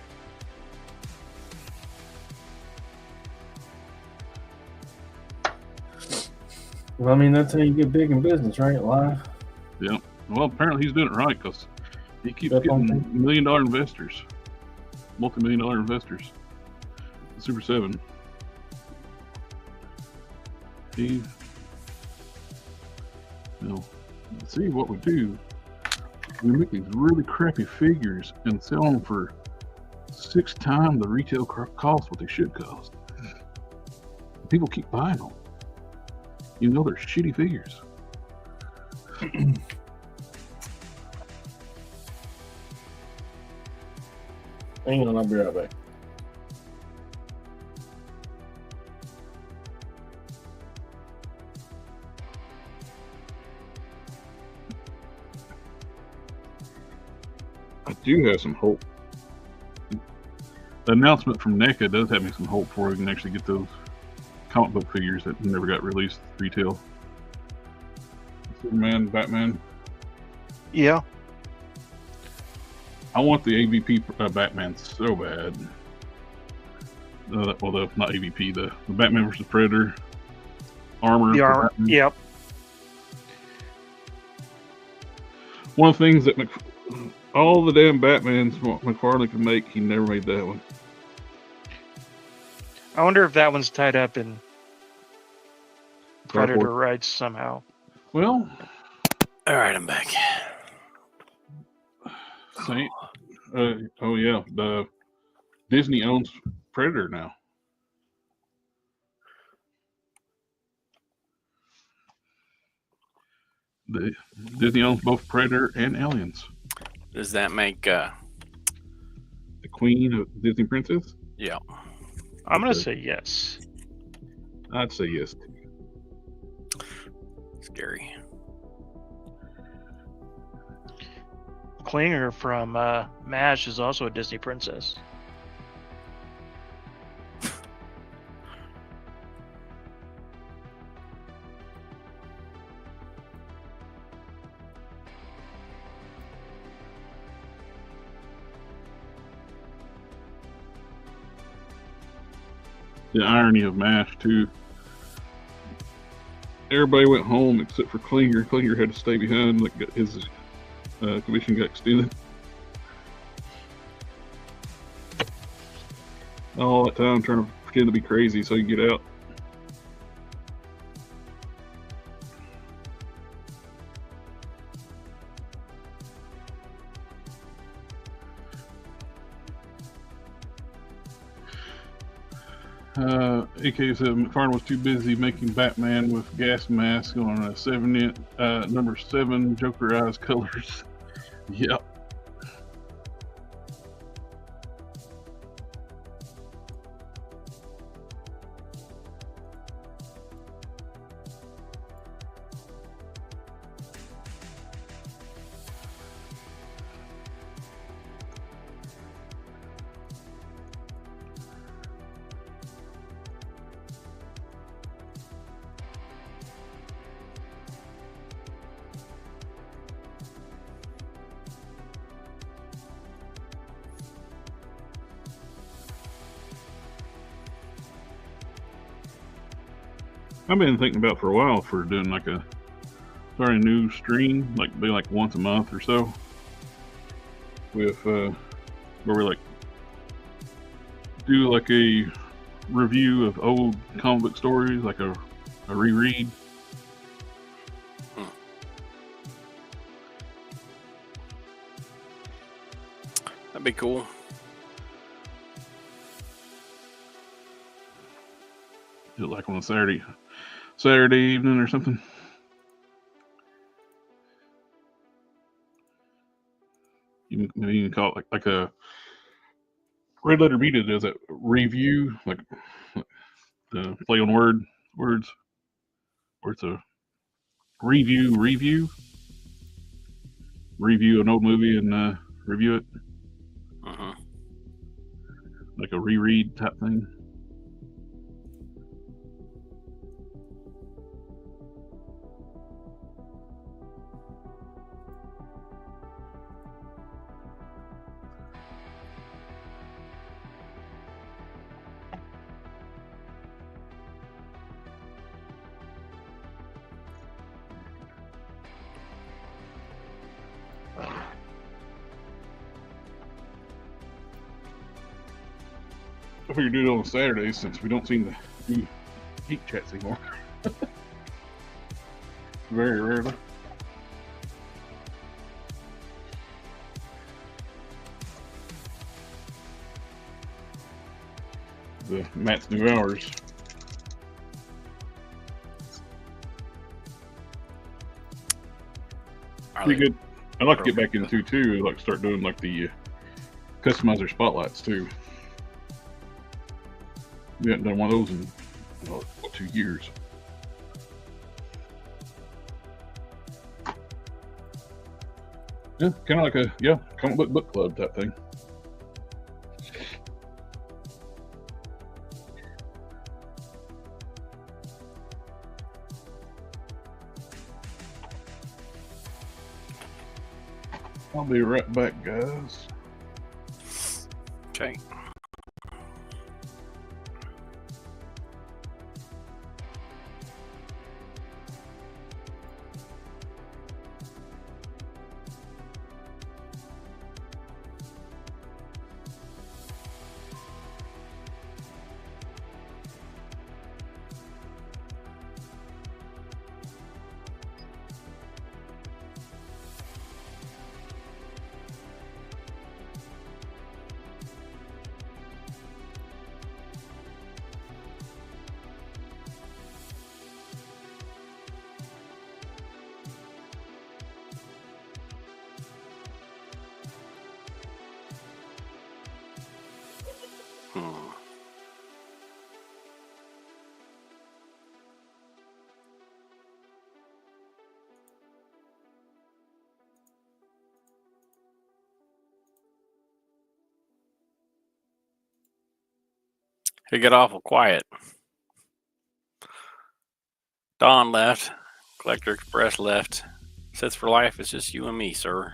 Well, I mean, that's how you get big in business, right? Live. Yeah. Well, apparently he's doing it right because he keeps getting $1 million investors, multi-million-dollar investors. Super 7. See what we do. We make these really crappy figures and sell them for 6 times the retail cost what they should cost. People keep buying them. You know they're shitty figures. Hang on, I'll be right back. I do have some hope. The announcement from NECA does have me some hope for we can actually get those comic book figures that never got released retail. Superman, Batman. Yeah. I want the AVP Batman so bad. Not AVP, the Batman vs. Predator armor. The armor. Yep. One of the things that all the damn Batmans McFarlane could make, he never made that one. I wonder if that one's tied up in Dark Predator Horse. rights somehow. Well, All right, I'm back. Saint. Oh yeah, the Disney owns Predator now. Disney owns both Predator and Aliens. Does that make The Queen of Disney Princess? yeah? I'm going to Okay. say yes. I'd say yes. Scary. Klinger from MASH is also a Disney princess. The irony of MASH too everybody went home except for Klinger. Klinger had to stay behind. Like his commission got extended. All that time trying to pretend to be crazy so he could get out. AK said McFarlane was too busy making Batman with gas mask on a 7-inch number 7 Joker eyes colors. Yep. I've been thinking about for a while for doing like a starting a new stream, like be like once a month or so, with where we like do like a review of old comic book stories, like a reread. That'd be cool. Do it like on a Saturday evening or something. You can call it like a Red Letter Media does a review, like the play on words, where it's a review an old movie and review it, like a reread type thing. I figured do it on Saturdays since we don't seem to do geek chats anymore. Very rarely. The Matt's new hours. Pretty good. I'd like to get back into too, like start doing like the customizer spotlights too. We haven't done one of those in 2 years. Yeah, kind of like a comic book club type thing. I'll be right back, guys. Okay. It got awful quiet. Don left. Collector Express left. Sets for life, it's just you and me, sir.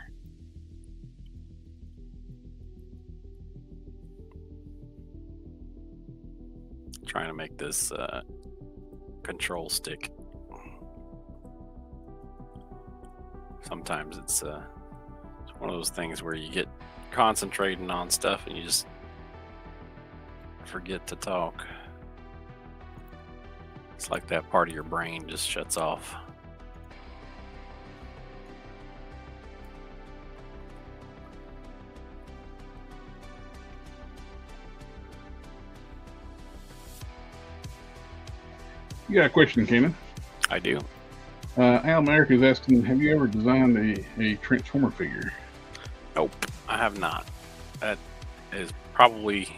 Trying to make this control stick sometimes it's one of those things where you get concentrating on stuff and you just forget to talk. It's like that part of your brain just shuts off. You got a question, Kenan? I do. Al America is asking, have you ever designed a Transformer figure? Nope, I have not. That is probably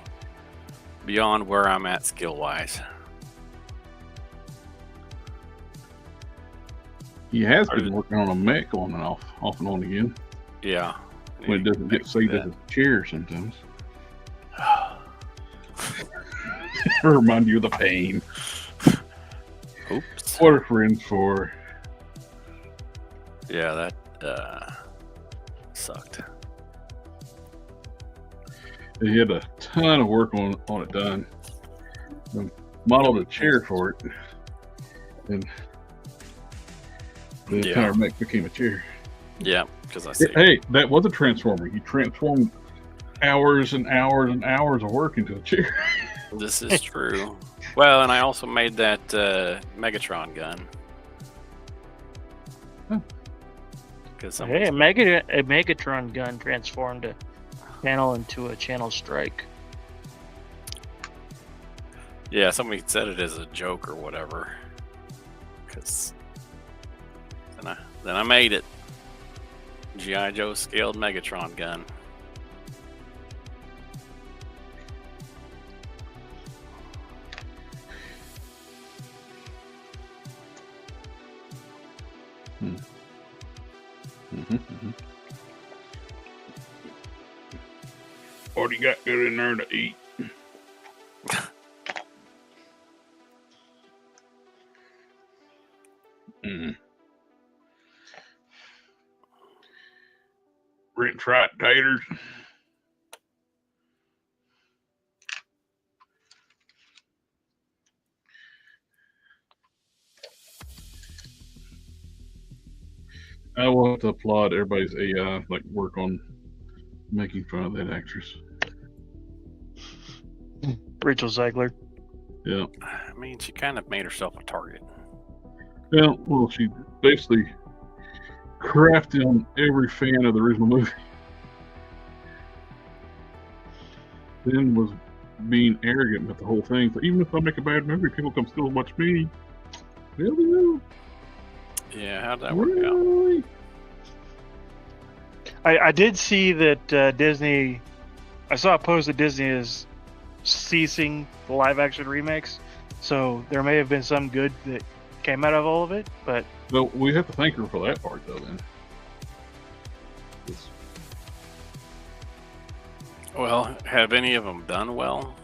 beyond where I'm at skill-wise. He has been working on a mech on and off and on again. Yeah. When it doesn't get saved as a chair sometimes. Remind you of the pain. Oops. What are friends for? Yeah, that sucked. He had a ton of work on it done. Modeled a chair for it, and the entire mech became a chair. Yeah, because I see. Hey, that was a transformer. He transformed hours and hours and hours of work into a chair. This is true. Well, and I also made that Megatron gun. Because Hey, a Megatron gun transformed a channel into a channel strike. Yeah, somebody said it as a joke or whatever. Because then I made it. G.I. Joe scaled Megatron gun. What do you got good in there to eat? Rent fried taters. I will have to applaud everybody's AI work on making fun of that actress. Rachel Zegler. Yeah. I mean, she kind of made herself a target. Yeah, well, she basically crafted on every fan of the original movie. Then was being arrogant with the whole thing. So even if I make a bad movie, people come still watch me. Really? Yeah, how'd that work out? I did see that Disney. I saw a post that Disney is ceasing the live action remakes. So there may have been some good that came out of all of it, but Well, we have to thank her for that part, though. Then. Well, have any of them done well?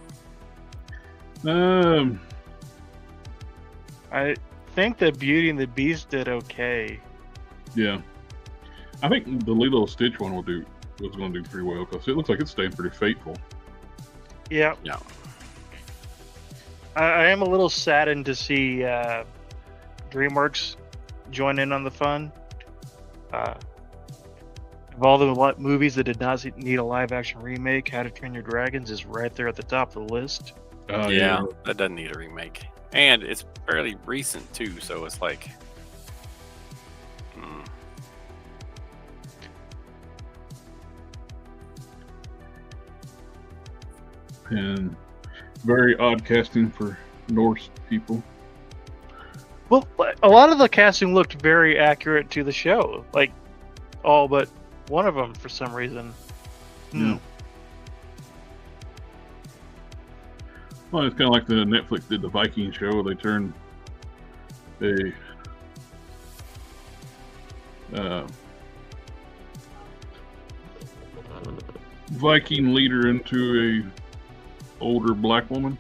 I think that Beauty and the Beast did okay. Yeah, I think the Lilo and Stitch one was going to do pretty well because it looks like it's staying pretty faithful. Yeah. Yeah. I am a little saddened to see DreamWorks join in on the fun. Of all the movies that did not need a live-action remake, How to Train Your Dragons is right there at the top of the list. Yeah, that doesn't need a remake. And it's fairly recent, too, so it's like... And very odd casting for Norse people. Well, a lot of the casting looked very accurate to the show. Like, all but one of them for some reason. Yeah. Well, it's kind of like the Netflix did the Viking show. They turned a Viking leader into a older black woman.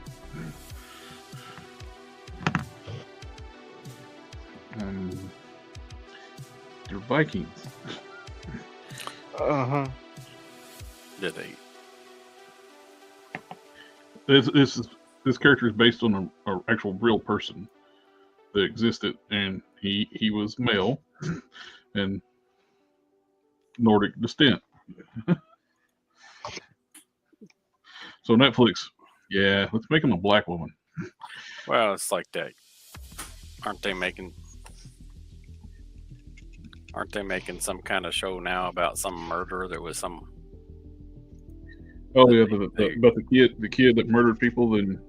They're Vikings. Did they? This character is based on an actual real person that existed, and he was male, and Nordic descent. So Netflix, yeah, let's make him a black woman. Well, it's like that. Aren't they making some kind of show now about some murder? There was some. Oh yeah, about the kid that murdered people, then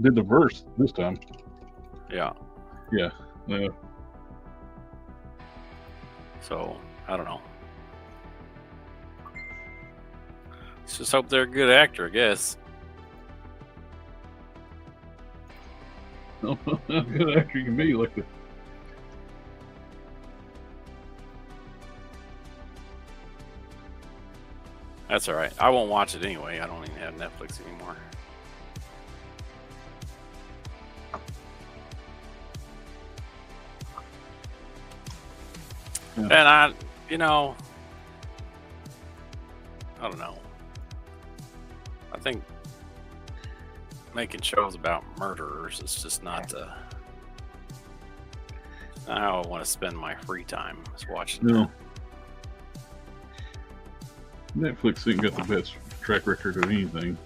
did the verse this time. Yeah. Yeah. So I don't know. Let's just hope they're a good actor, I guess. Good actor you can be, like the. That's all right. I won't watch it anyway. I don't even have Netflix anymore. Yeah. And I don't know. I think making shows about murderers is just not how I want to spend my free time. Is watching. No. Netflix ain't got the best track record of anything.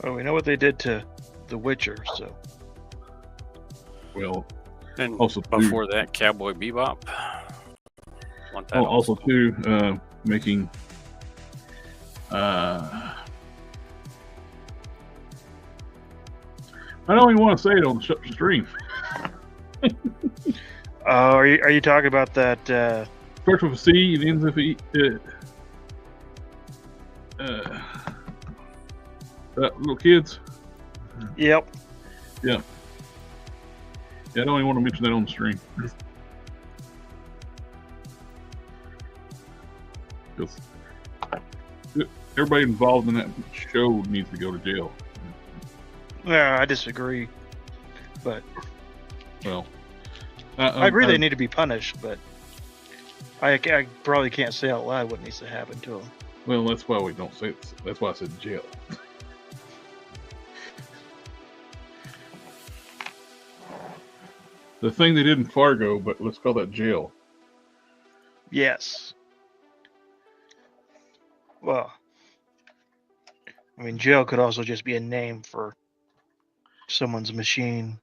Well, we know what they did to The Witcher, so. Well, And also before that, Cowboy Bebop. Want that also too, making I don't even want to say it on the stream. Are you talking about that? Starts with a C and ends with a little kids. Yep. Yeah. Yeah, I don't even want to mention that on the stream. Because everybody involved in that show needs to go to jail. Yeah, I disagree, but Well, I agree they need to be punished, but I probably can't say out loud what needs to happen to them. Well, that's why we don't say it. That's why I said jail. The thing they did in Fargo, but let's call that jail. Yes. Well, I mean, jail could also just be a name for someone's machine.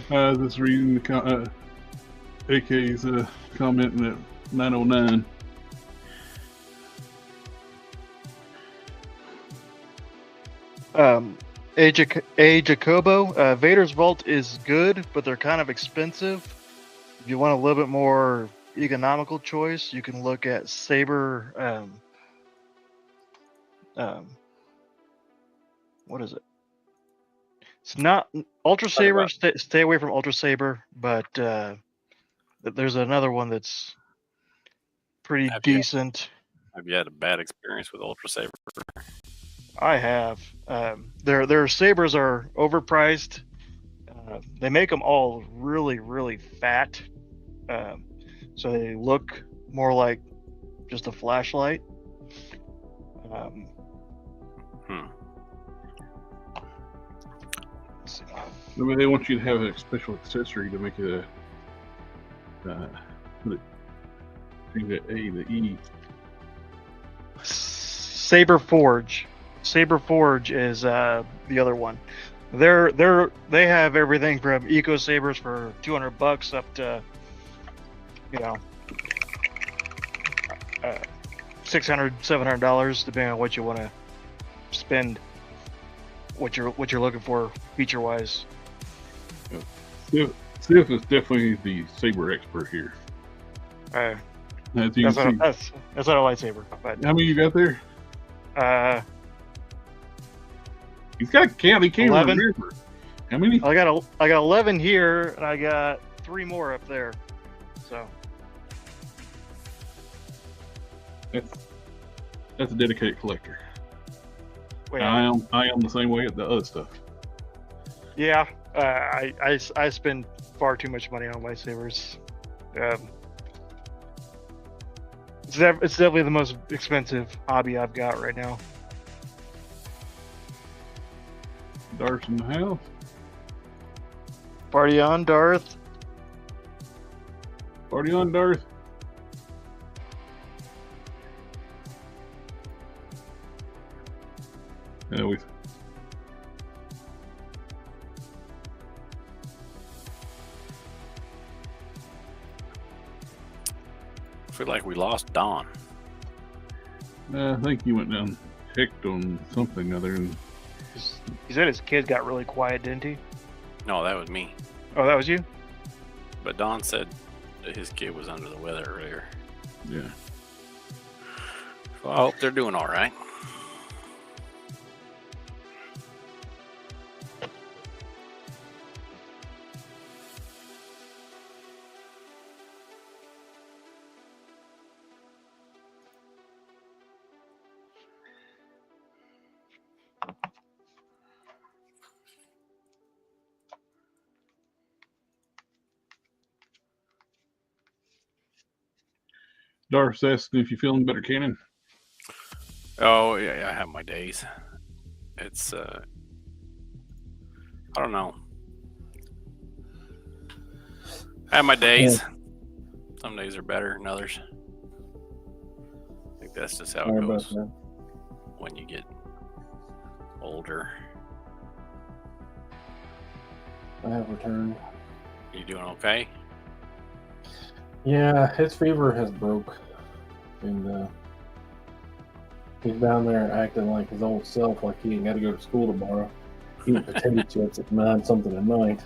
Just reading the AK's commenting at 909. A Jacobo, Vader's Vault is good, but they're kind of expensive. If you want a little bit more economical choice, you can look at Saber. What is it? It's not Ultra Saber. Stay away from Ultra Saber, but there's another one that's pretty decent. Have you had a bad experience with Ultra Saber? I have. Their sabers are overpriced. They make them all really, really fat, so they look more like just a flashlight. Let's see. I mean, they want you to have a special accessory to make it a the A, the E. Saber Forge. Saber Forge is the other one. They have everything from Eco Sabers for $200 up to $600, $700, depending on what you want to spend, what you're looking for feature wise. Sif is definitely the saber expert here. As you That's can not see. a lightsaber. But, How many you got there? He's got a count. He can't 11. remember. How many? I got 11 here, and I got 3 more up there. So That's a dedicated collector. wait, I am the same way at the other stuff. yeah, I spend far too much money on lightsabers. It's definitely the most expensive hobby I've got right now. Darth's in the house. Party on, Darth. Party on, Darth. Yeah, we. I feel like we lost Don. I think he went down, checked on something other than. He said his kid got really quiet, didn't he? No, that was me. Oh, that was you? But Don said that his kid was under the weather earlier. Yeah. So I hope they're doing all right. Darth's asking if you're feeling better, Cannon. Oh yeah, I have my days. It's I don't know. I have my days. Some days are better than others. I think that's just how it goes when you get older. I have returned. You doing okay? Yeah, his fever has broke, and he's down there acting like his old self, like he ain't got to go to school tomorrow. Eating potato chips at 9-something at night.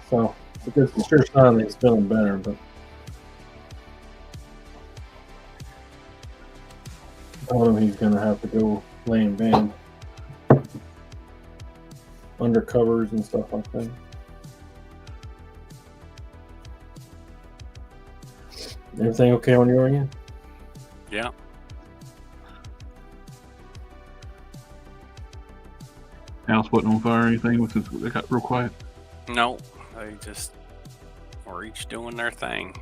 So it's a sure sign that he's feeling better, but I told him he's gonna have to go lay in bed under covers and stuff like that. Everything okay on your end? Yeah. House wasn't on fire or anything since it got real quiet. No, they just were each doing their thing.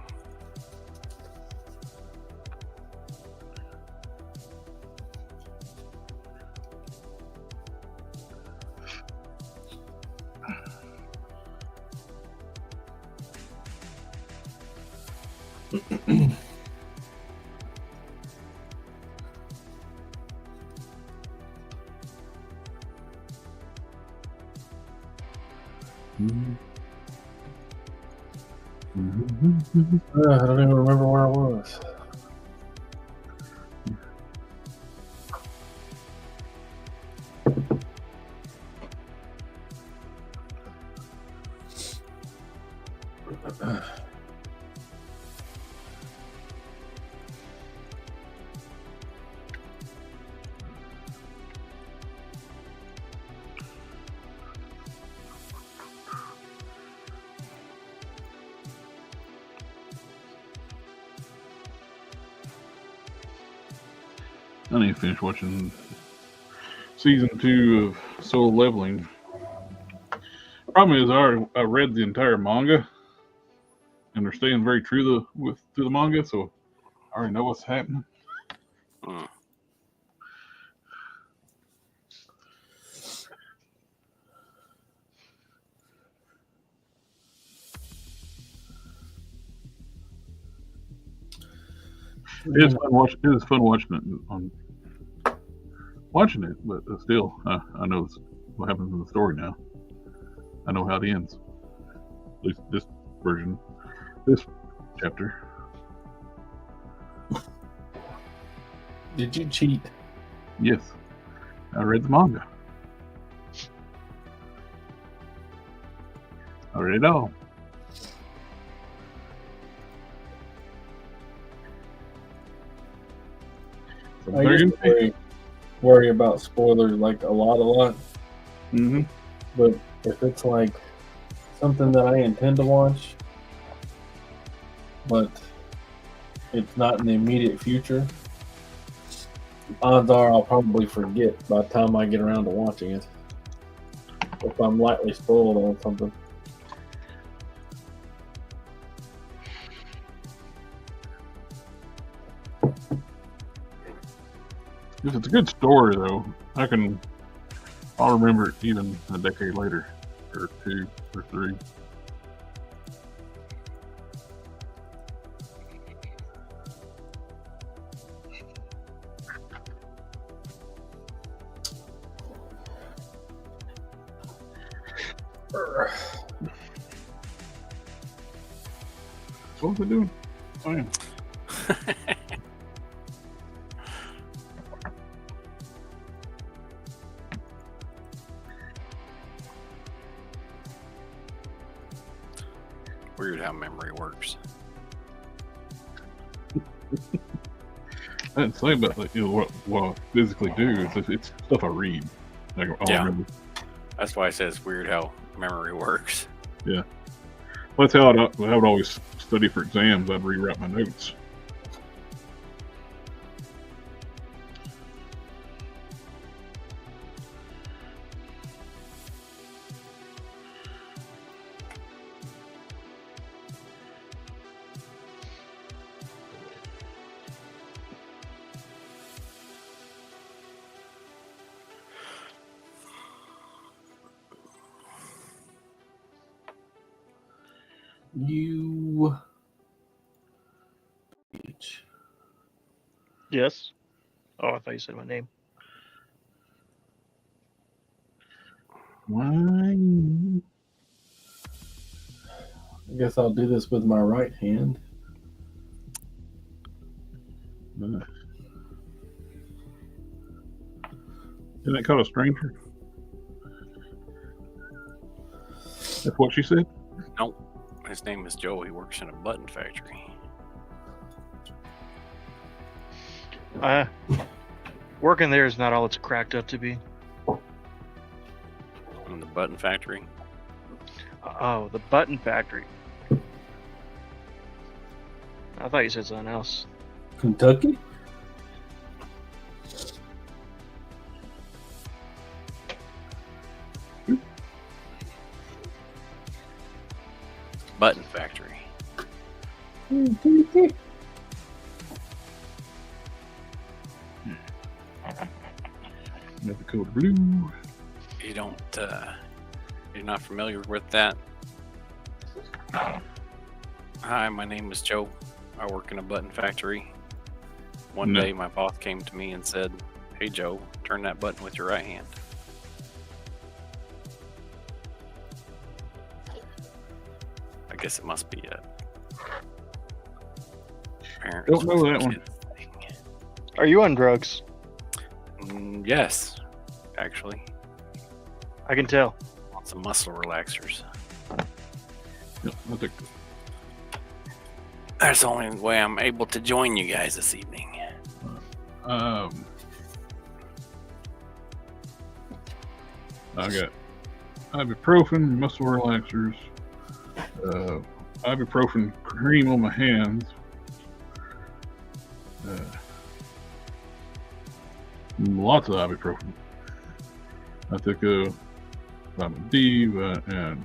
I don't even remember where I was. I need to finish watching season 2 of Soul Leveling. Problem is, I read the entire manga, and they're staying very true to the manga, so I already know what's happening. It is fun watching it, but still, I know what happens in the story now. I know how it ends. At least this version, this chapter. Did you cheat? Yes, I read the manga. I read it all. I used to worry about spoilers like a lot. Mm-hmm. But if it's like something that I intend to watch, but it's not in the immediate future, odds are I'll probably forget by the time I get around to watching it. If I'm lightly spoiled on something. If it's a good story, though, I'll remember it even a decade later, or 2 or 3. So what's it doing? Oh, yeah. Weird how memory works. I didn't say about what I physically do. It's stuff I read. Like, I'll remember. That's why I say it's weird how memory works. Yeah. Well, that's how I would always study for exams. I'd rewrite my notes. You bitch. Yes. Oh, I thought you said my name. Why? I guess I'll do this with my right hand. Isn't that called a stranger? That's what she said? Nope. His name is Joe. He works in a button factory. Working there is not all it's cracked up to be. In the button factory? Oh, the button factory. I thought you said something else. Kentucky? Button factory. Another coat of blue. You don't, you're not familiar with that? Hi, my name is Joe. I work in a button factory. One No. day my boss came to me and said, "Hey Joe, turn that button with your right hand." I guess it must be Parents Don't know that one. Are you on drugs? Yes, actually. I can tell. Want some muscle relaxers. Yep, I think That's the only way I'm able to join you guys this evening. I got ibuprofen, muscle relaxers, ibuprofen cream on my hands, lots of ibuprofen. I took a vitamin D and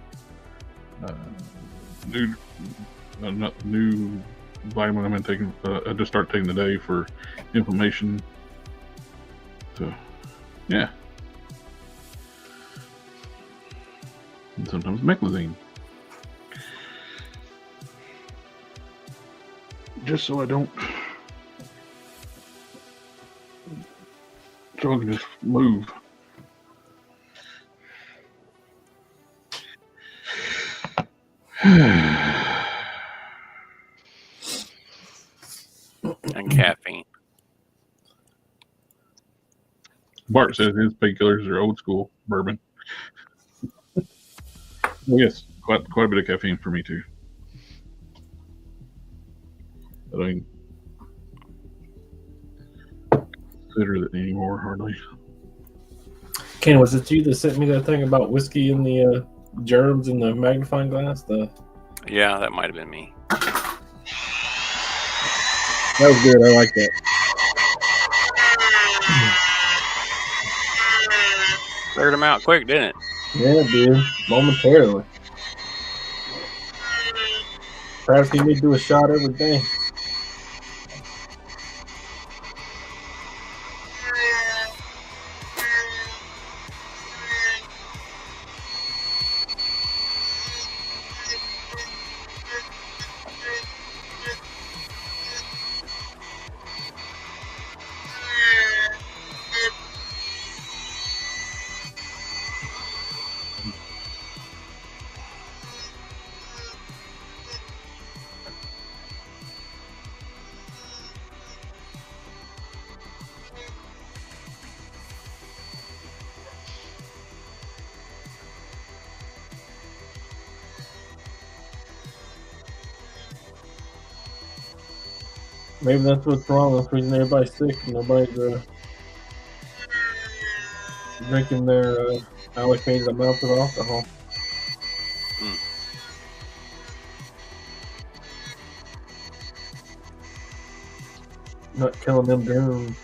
new vitamin I've been taking. I just started taking today for inflammation. So, yeah. And sometimes meclizine. Just so I don't. So I can just move. And caffeine. Bart says his painkillers are old school bourbon. Well, yes, quite a bit of caffeine for me too. But I don't consider it anymore hardly. Ken, was it you that sent me that thing about whiskey and the germs in the magnifying glass? Yeah, that might have been me. That was good. I like that. Cleared them out quick, didn't it? Yeah, dude. Momentarily. Perhaps you need to do a shot every day. Maybe that's what's wrong. That's the reason everybody's sick and nobody's drinking their allocated amounts of alcohol. Not killing them germs.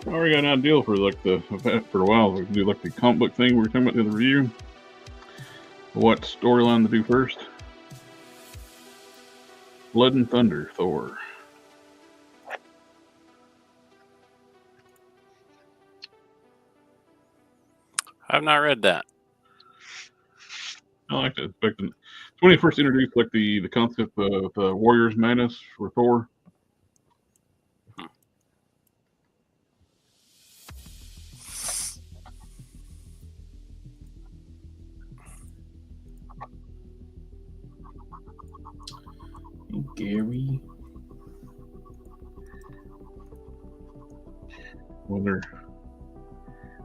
I already got an idea for for a while. We can do like the comic book thing we were talking about in the review. What storyline to do first? Blood and Thunder, Thor. I've not read that. I like that. Back then, when he first introduced like the concept of Warrior's Madness for Thor. Gary. When they're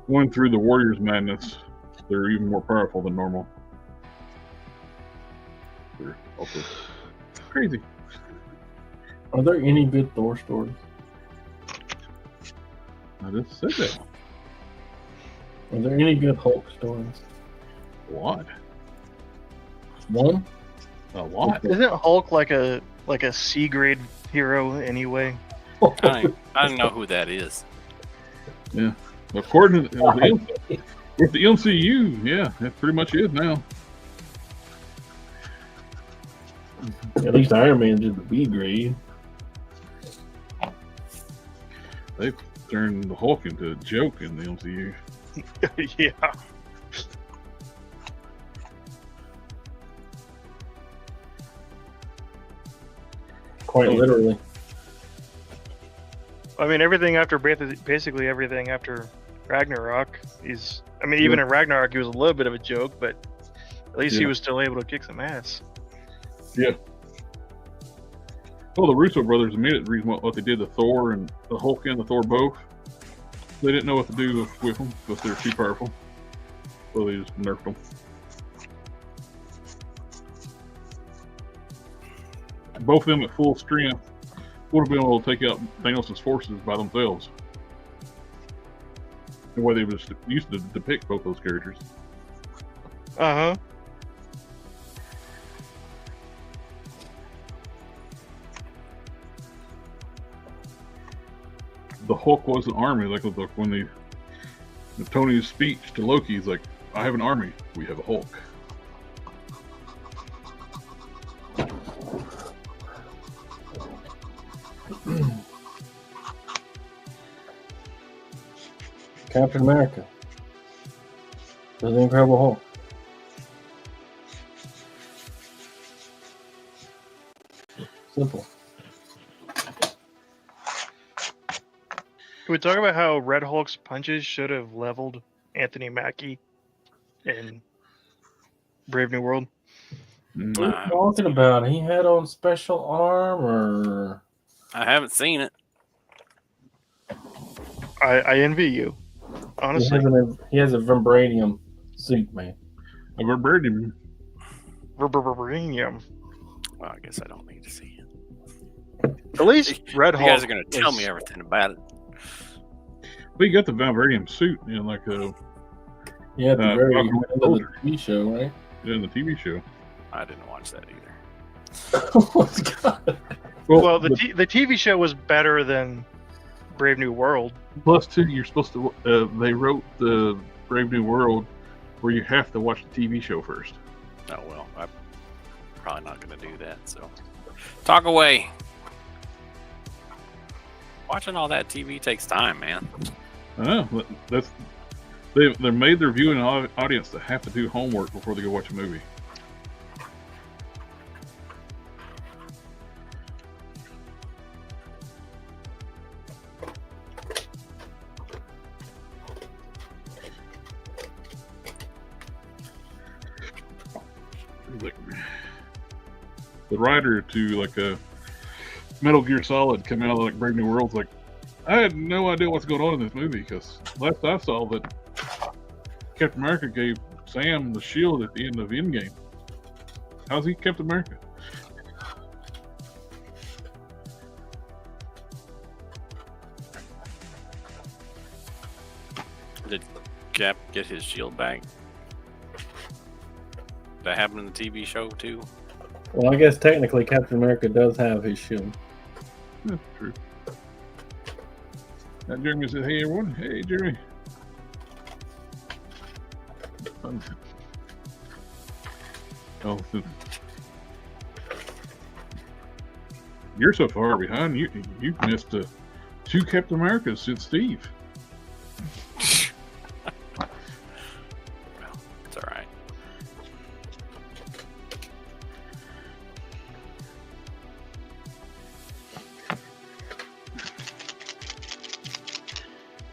going through the Warrior's Madness, they're even more powerful than normal. They're also crazy. Are there any good Thor stories? I just said that. Are there any good Hulk stories? A lot. One? A lot. Isn't Hulk like a C grade hero anyway? I don't know who that is. Yeah. According to with the MCU, yeah, that pretty much is now. At least Iron Man did the B grade. They've turned the Hulk into a joke in the MCU. Yeah. Quite literally. I mean, everything after basically everything after Ragnarok is. I mean, even in Ragnarok, he was a little bit of a joke, but at least he was still able to kick some ass. Yeah. Well, the Russo brothers admitted the reason what they did to Thor and the Hulk and the Thor both. They didn't know what to do with them because they were too powerful. So they just nerfed them. Both of them at full strength would have been able to take out Thanos' forces by themselves. The way they were used to depict both those characters. Uh huh. The Hulk was an army, like when Tony's speech to Loki is like, "I have an army. We have a Hulk." Captain America. The Incredible Hulk. Simple. Can we talk about how Red Hulk's punches should have leveled Anthony Mackie in Brave New World? What are you talking about? He had on special armor. I haven't seen it. I envy you, honestly. He has a vibranium suit, man. A vibranium. Vibranium. Well, I guess I don't need to see it. At least Red Hulk. You guys are going to tell me everything about it. But you got the vibranium suit in like a Yeah, at the very Rocket end of the TV show, right? in the TV show. I didn't watch that either. Oh my god. Well, the TV show was better than Brave New World. Plus, too, you're supposed to. They wrote the Brave New World where you have to watch the TV show first. Oh well, I'm probably not going to do that. So, talk away. Watching all that TV takes time, man. I know. They made their viewing audience to have to do homework before they go watch a movie. The writer to like a Metal Gear Solid came out of like Brave New World's like, I had no idea what's going on in this movie because last I saw that Captain America gave Sam the shield at the end of Endgame. How's he Captain America? Did Cap get his shield back? That happened in the TV show too? Well, I guess technically Captain America does have his shield. That's true. Now Jeremy said, hey everyone. Hey Jeremy. Oh, you're so far behind. You've missed two Captain Americas since Steve. Well, it's all right.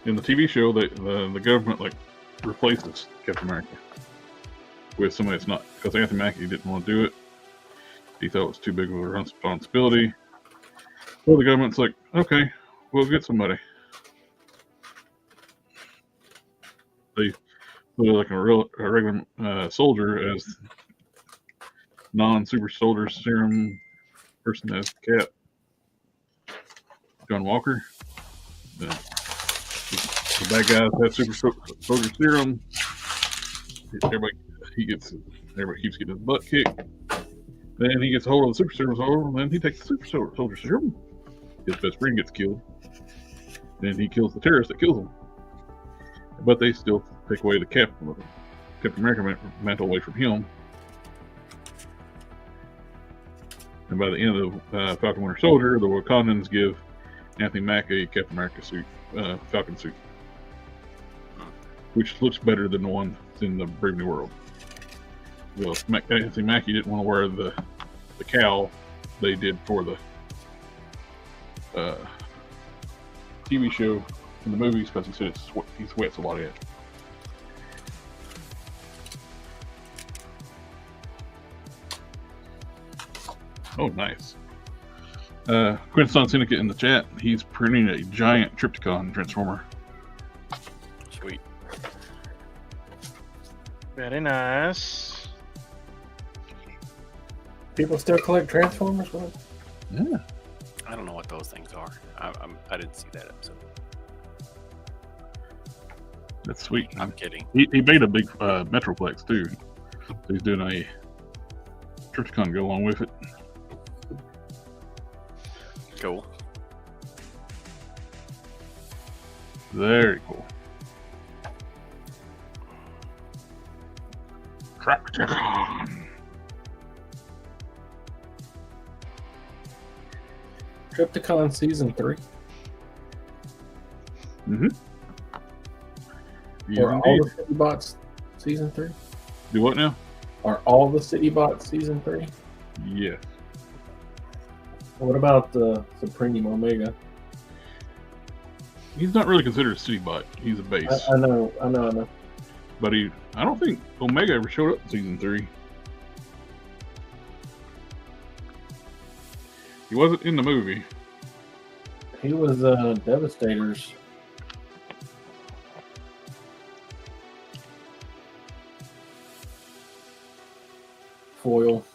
In the TV show, the government like replaces Captain America with somebody that's not, because Anthony Mackie didn't want to do it. He thought it was too big of a responsibility. Well, the government's like, okay, we'll get somebody. They put like a regular soldier as non-super soldier serum person as Cap. John Walker. The bad guys have super soldier serum. Everybody keeps getting his butt kicked. Then he gets a hold of the super serum soldier, and then he takes the super soldier serum. His best friend gets killed. Then he kills the terrorist that kills him. But they still take away the Captain America mantle away from him. And by the end of Falcon Winter Soldier, the Wakandans give Anthony Mack a Captain America suit, Falcon suit, which looks better than the one that's in the Brave New World. Well, Anthony Mackie didn't want to wear the cowl they did for the TV show in the movies because he said he sweats a lot in it. Oh, nice. Quinton Syndicate in the chat. He's printing a giant Trypticon transformer. Sweet. Very nice. People still collect Transformers? What? Yeah. I don't know what those things are. I didn't see that episode. That's sweet. I'm kidding. He made a big Metroplex too. So he's doing a Trypticon to go along with it. Cool. Very cool. Trypticon. Trypticon Season 3? Mm-hmm. Or all the City Bots Season 3? Do what now? Are all the City Bots Season 3? Yes. What about the Supreme Omega? He's not really considered a city bot. He's a base. I know. But I don't think Omega ever showed up in season 3. He wasn't in the movie. He was Devastator's foil.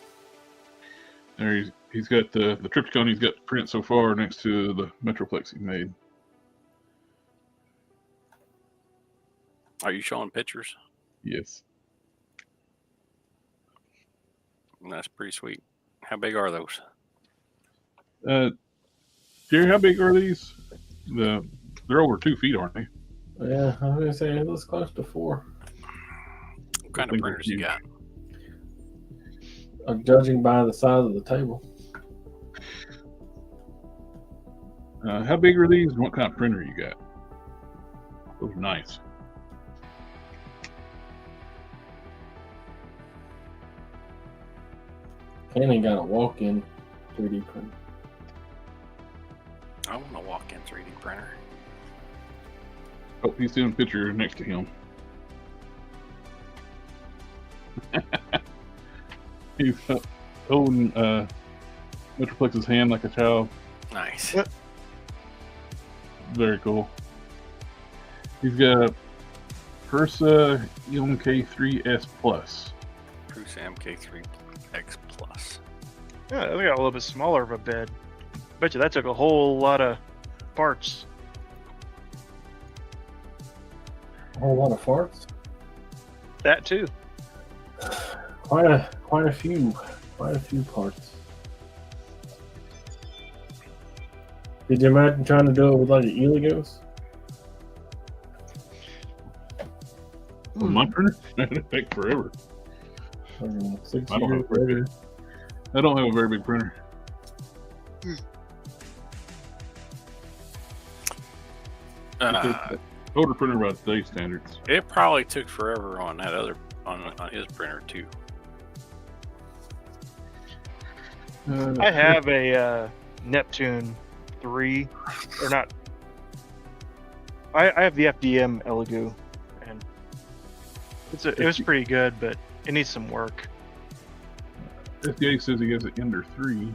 There he's got the Trypticon he's got print so far next to the Metroplex he made. Are you showing pictures? Yes. That's pretty sweet. How big are those? Jerry, how big are these? They're over 2 feet, aren't they? Yeah, I was gonna say it was close to 4. What kind of printers you got? Judging by the size of the table. How big are these and what kind of printer you got? Those are nice. Kenny got a walk-in 3D printer. I want a walk-in 3D printer. Oh, he's doing a picture next to him. He's holding Metroplex's hand like a child. Nice. Very cool. He's got a Persa MK3S Plus. Prusa MK3X Plus. Yeah, they got a little bit smaller of a bed. Bet you that took a whole lot of parts. A whole lot of farts. That too. Quite a few parts. Did you imagine trying to do it with like an Eligos? My printer? That'd take forever. 6 I don't years have a printer. later. I don't have a very big printer. Older printer by today's standards. It probably took forever on that other on his printer too. I have a Neptune 3, or not. I have the FDM Elegoo, and it was pretty good, but it needs some work. FDA says he has an Ender 3.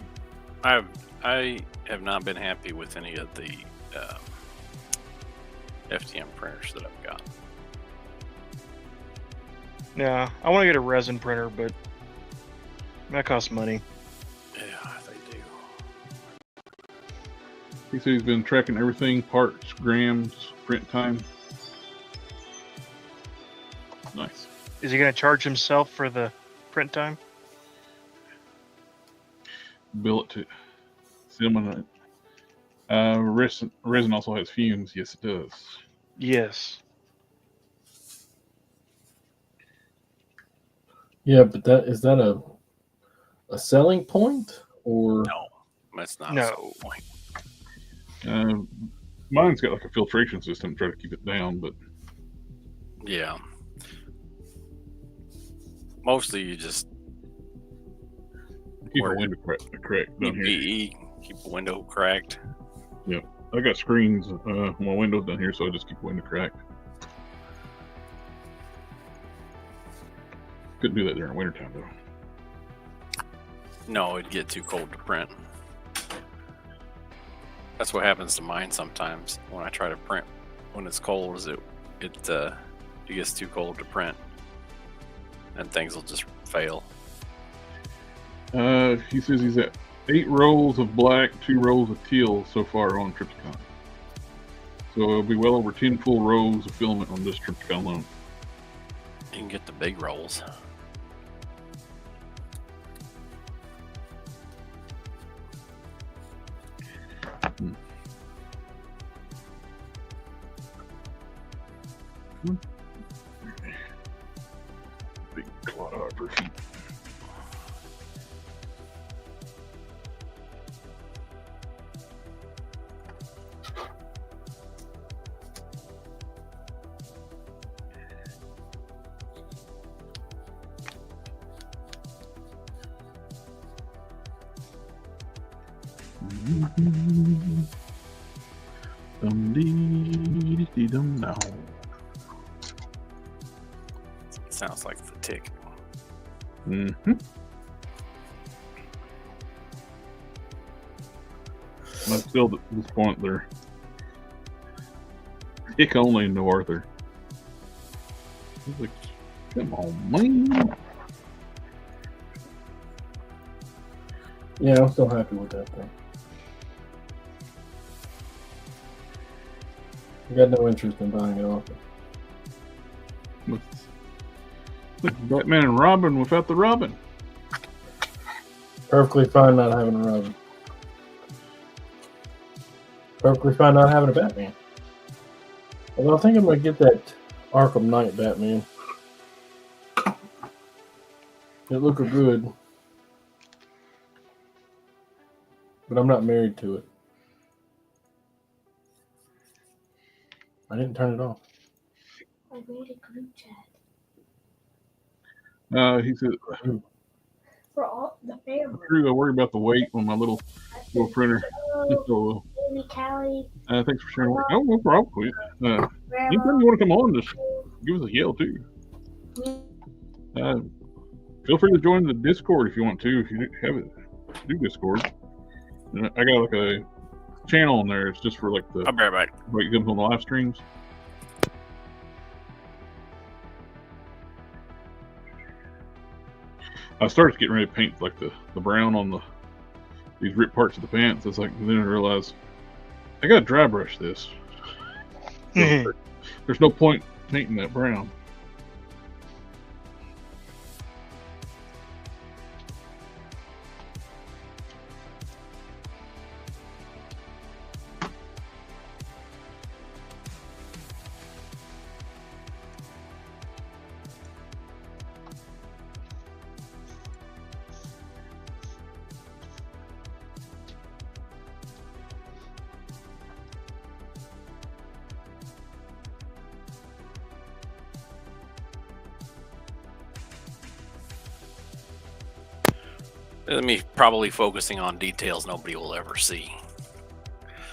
I have not been happy with any of the FDM printers that I've got. Yeah, I want to get a resin printer, but that costs money. Yeah, they do. He said he's been tracking everything, parts, grams, print time. Nice. Is he going to charge himself for the print time? Bill it to someone. Resin also has fumes. Yes, it does. Yes. Yeah, but is that a selling point, or No, that's not No. a sculpt point. Mine's got like a filtration system to try to keep it down, but Yeah. Mostly you just keep Or- a window crack down here. EPE, keep a window cracked. I got screens on my windows down here, so I just keep the window cracked. Couldn't do that during wintertime though. No, it'd get too cold to print. That's what happens to mine sometimes when I try to print when it's cold. Is it gets too cold to print, and things will just fail. He says he's at 8 rolls of black, 2 rolls of teal so far on Trypticon. So it'll be well over 10 full rows of filament on this Trypticon alone. You can get the big rolls. Big clod per feet. Dum dee dee dum now. Sounds like the tick. Mm-hmm. But still, at this point, they're tick only, no Arthur. He's like, come on, man. yeah, I'm still happy with that thing. I got no interest in buying it off. Look, Batman and Robin without the Robin. Perfectly fine not having a Robin. Perfectly fine not having a Batman. Although I think I'm gonna get that Arkham Knight Batman. It looked good, but I'm not married to it. I didn't turn it off. I made a group chat He said, for all the family. I worry about the weight on my little printer. So, Baby Callie, thanks for sharing. Oh, no problem. Anytime Grandma. you want to come on, just give us a yell too. Feel free to join the Discord if you want to. If you have it, do Discord. I got like a channel on there. It's just for like the I'll be right back. like comes on the live streams. I started getting ready to paint like the brown on these ripped parts of the pants. It's like then I realized I gotta dry brush this. There's no point painting that brown. Me probably focusing on details nobody will ever see.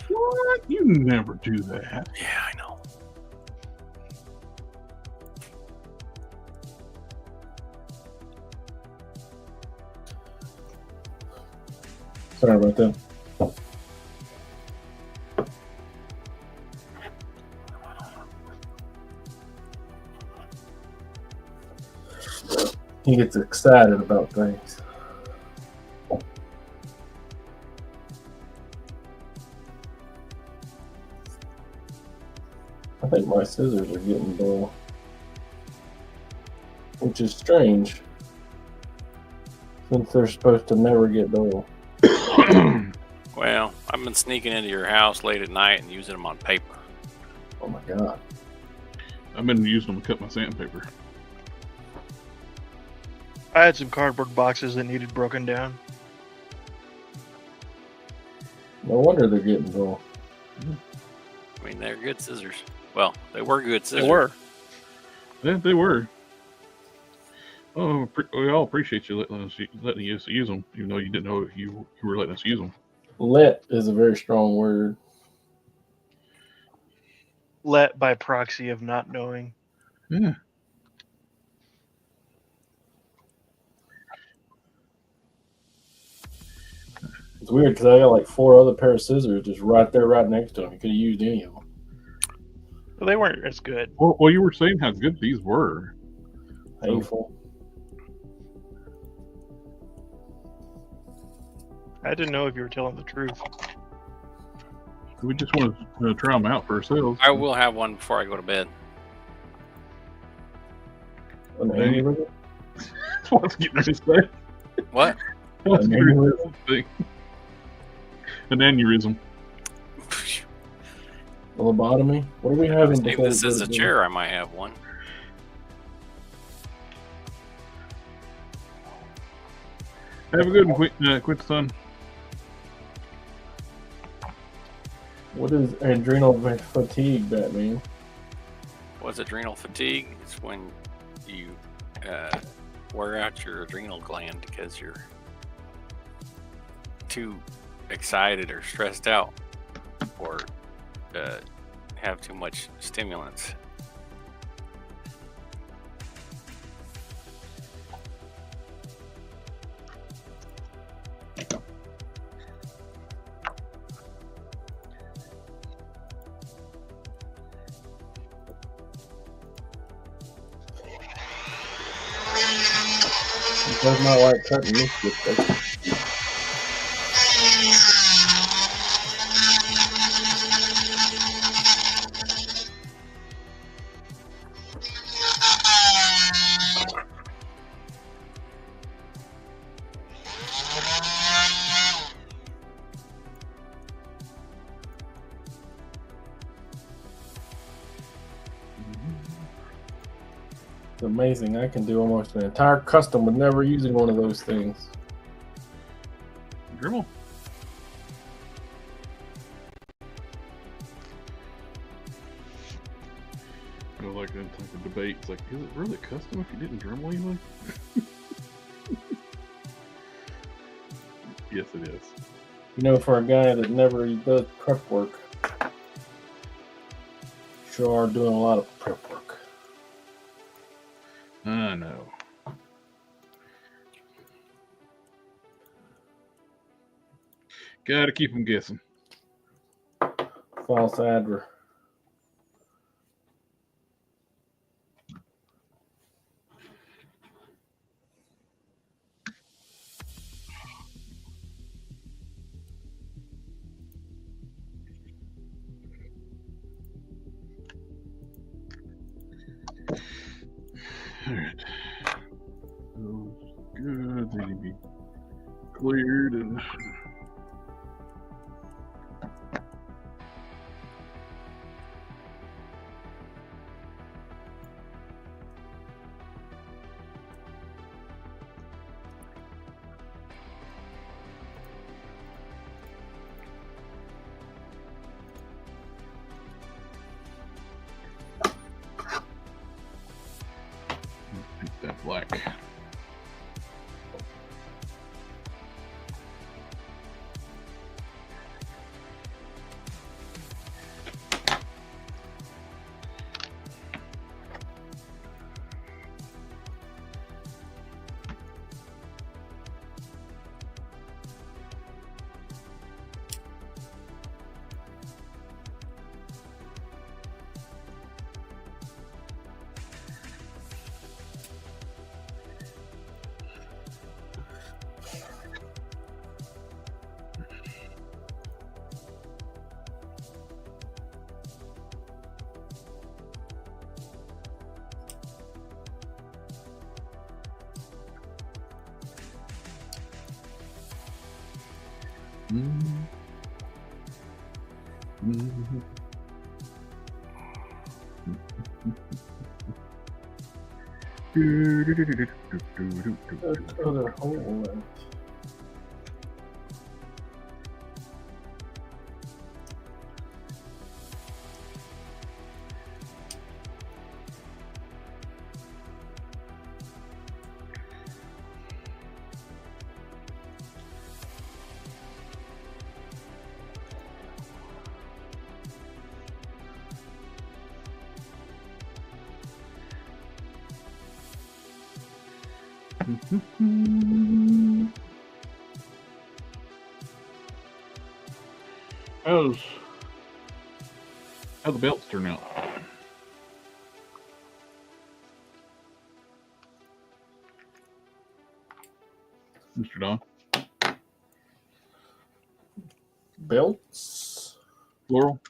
What? You never do that. Yeah, I know. Sorry about that. He gets excited about things. I think my scissors are getting dull, which is strange, since they're supposed to never get dull. Well, I've been sneaking into your house late at night and using them on paper. Oh my god. I've been using them to cut my sandpaper. I had some cardboard boxes that needed broken down. No wonder they're getting dull. I mean, they're good scissors. Well, they were good scissors. They were. Yeah, they were. Oh, we all appreciate you letting us use them, even though you didn't know you were letting us use them. Let is a very strong word. Let by proxy of not knowing. Yeah. It's weird because I got like 4 other pair of scissors just right there, right next to them. You could have used any of them. Well, they weren't as good. Well, you were saying how good these were. Painful. I didn't know if you were telling the truth. We just want to try them out for ourselves. I will have one before I go to bed. An aneurysm? That's what I was getting ready to say. What? An aneurysm. A lobotomy? What are we having? If this is a chair, I might have one. Have a good one, quit son. What is adrenal fatigue, Batman? What's adrenal fatigue? It's when you wear out your adrenal gland because you're too excited or stressed out or have too much stimulants. He does not like cutting this shit, though. It's amazing. I can do almost an entire custom with never using one of those things. Dremel. You know, like that type of debate. It's like, is it really custom if you didn't Dremel anyway? Yes, it is. You know, for a guy that never does prep work, sure are doing a lot of prep work. I know. Gotta keep them guessing. False adver. Alright. Those good. They need to be cleared and. Paint that black. Other hole. How the belts turn out? Mr. Don? Belts. Plural?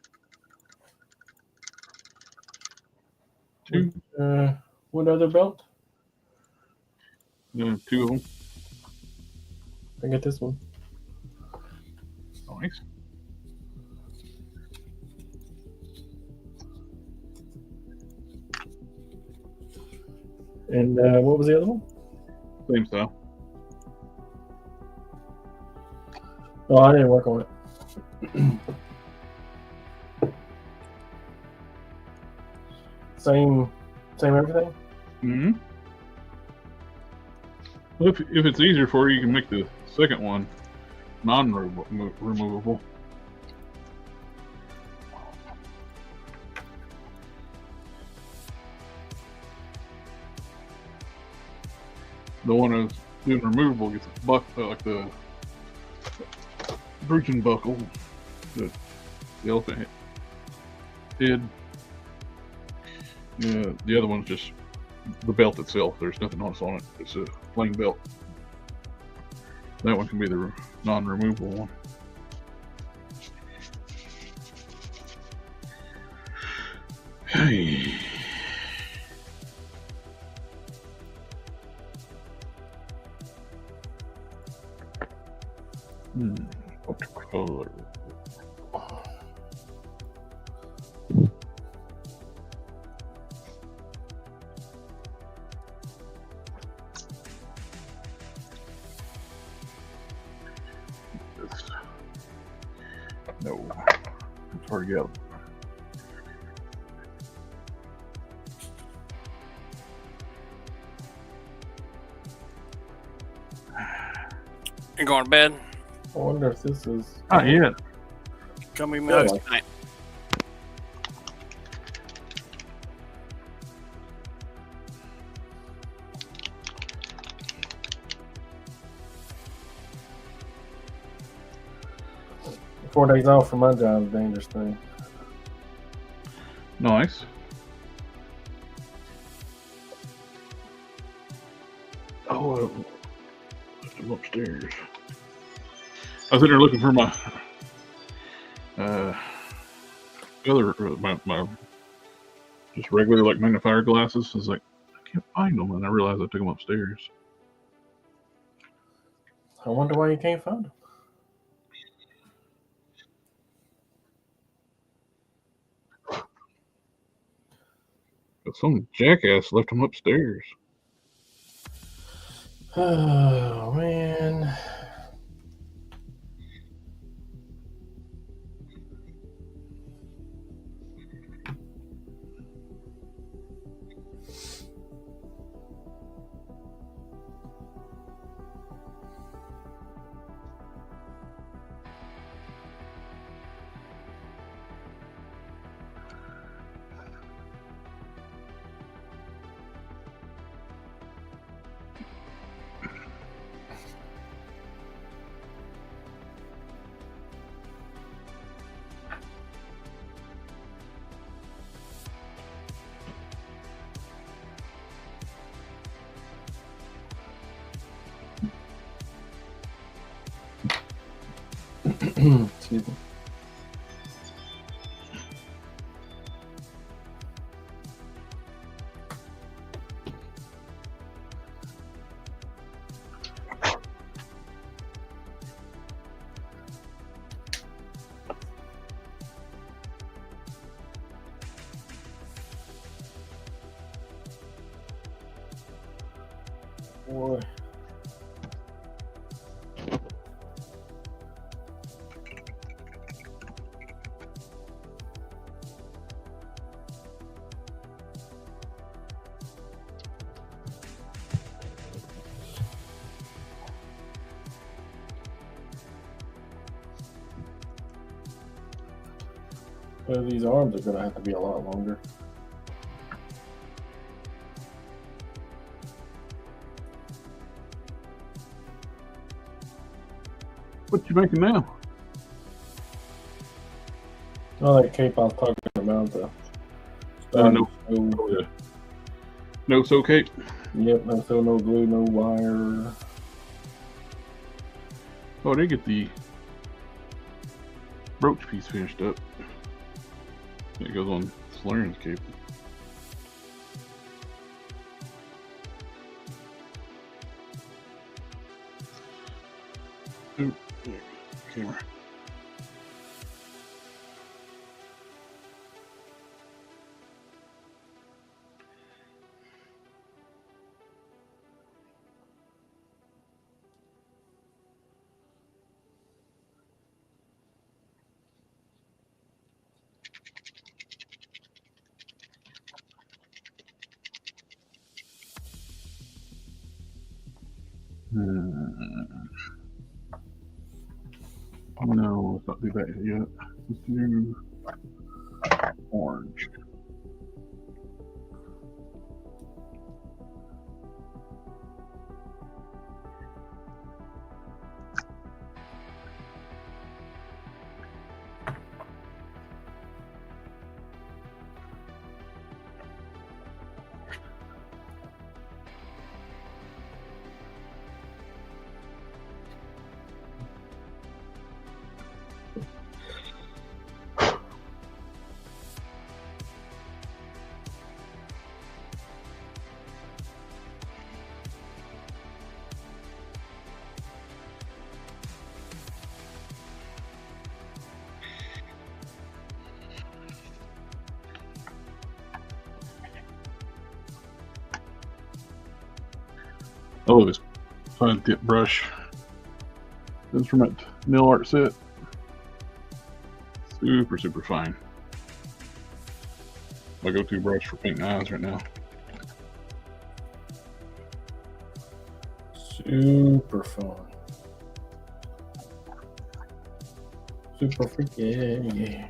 Two? What other belt? Two of them. I get this one. Nice. And what was the other one? Same style. Oh, I didn't work on it. Same everything? Mm-hmm. Well, if it's easier for you, you can make the second one non-removable. The one that's doing removable gets like the breeching buckle that the elephant head. The other one's just the belt itself. There's nothing else on it. It's a plain belt. That one can be the non-removable one. Hey. What color? No, it's hard to get. You going to bed? I wonder if this is. Not yet. Come eat milk Yeah. tonight. Four days off from my job is a dangerous thing. Nice. Oh, left him upstairs. I was in there looking for my my just regular like magnifier glasses. I was like, I can't find them, and I realized I took them upstairs. I wonder why you can't find them. But some jackass left them upstairs. Oh man. Excuse me. Boy. Well, these arms are going to have to be a lot longer. What you making now? Oh, that cape I was talking about. No sew cape. Yep, no sew, no glue, no wire. Oh, they get the brooch piece finished up. It goes on Sawyer's cape. Ooh, there, camera. No, let's not do that yet. Let's do orange. I love this fine tip brush. This is from that nail art set. Super, super fine. My go-to brush for painting eyes right now. Super fun. Super freaky, yeah.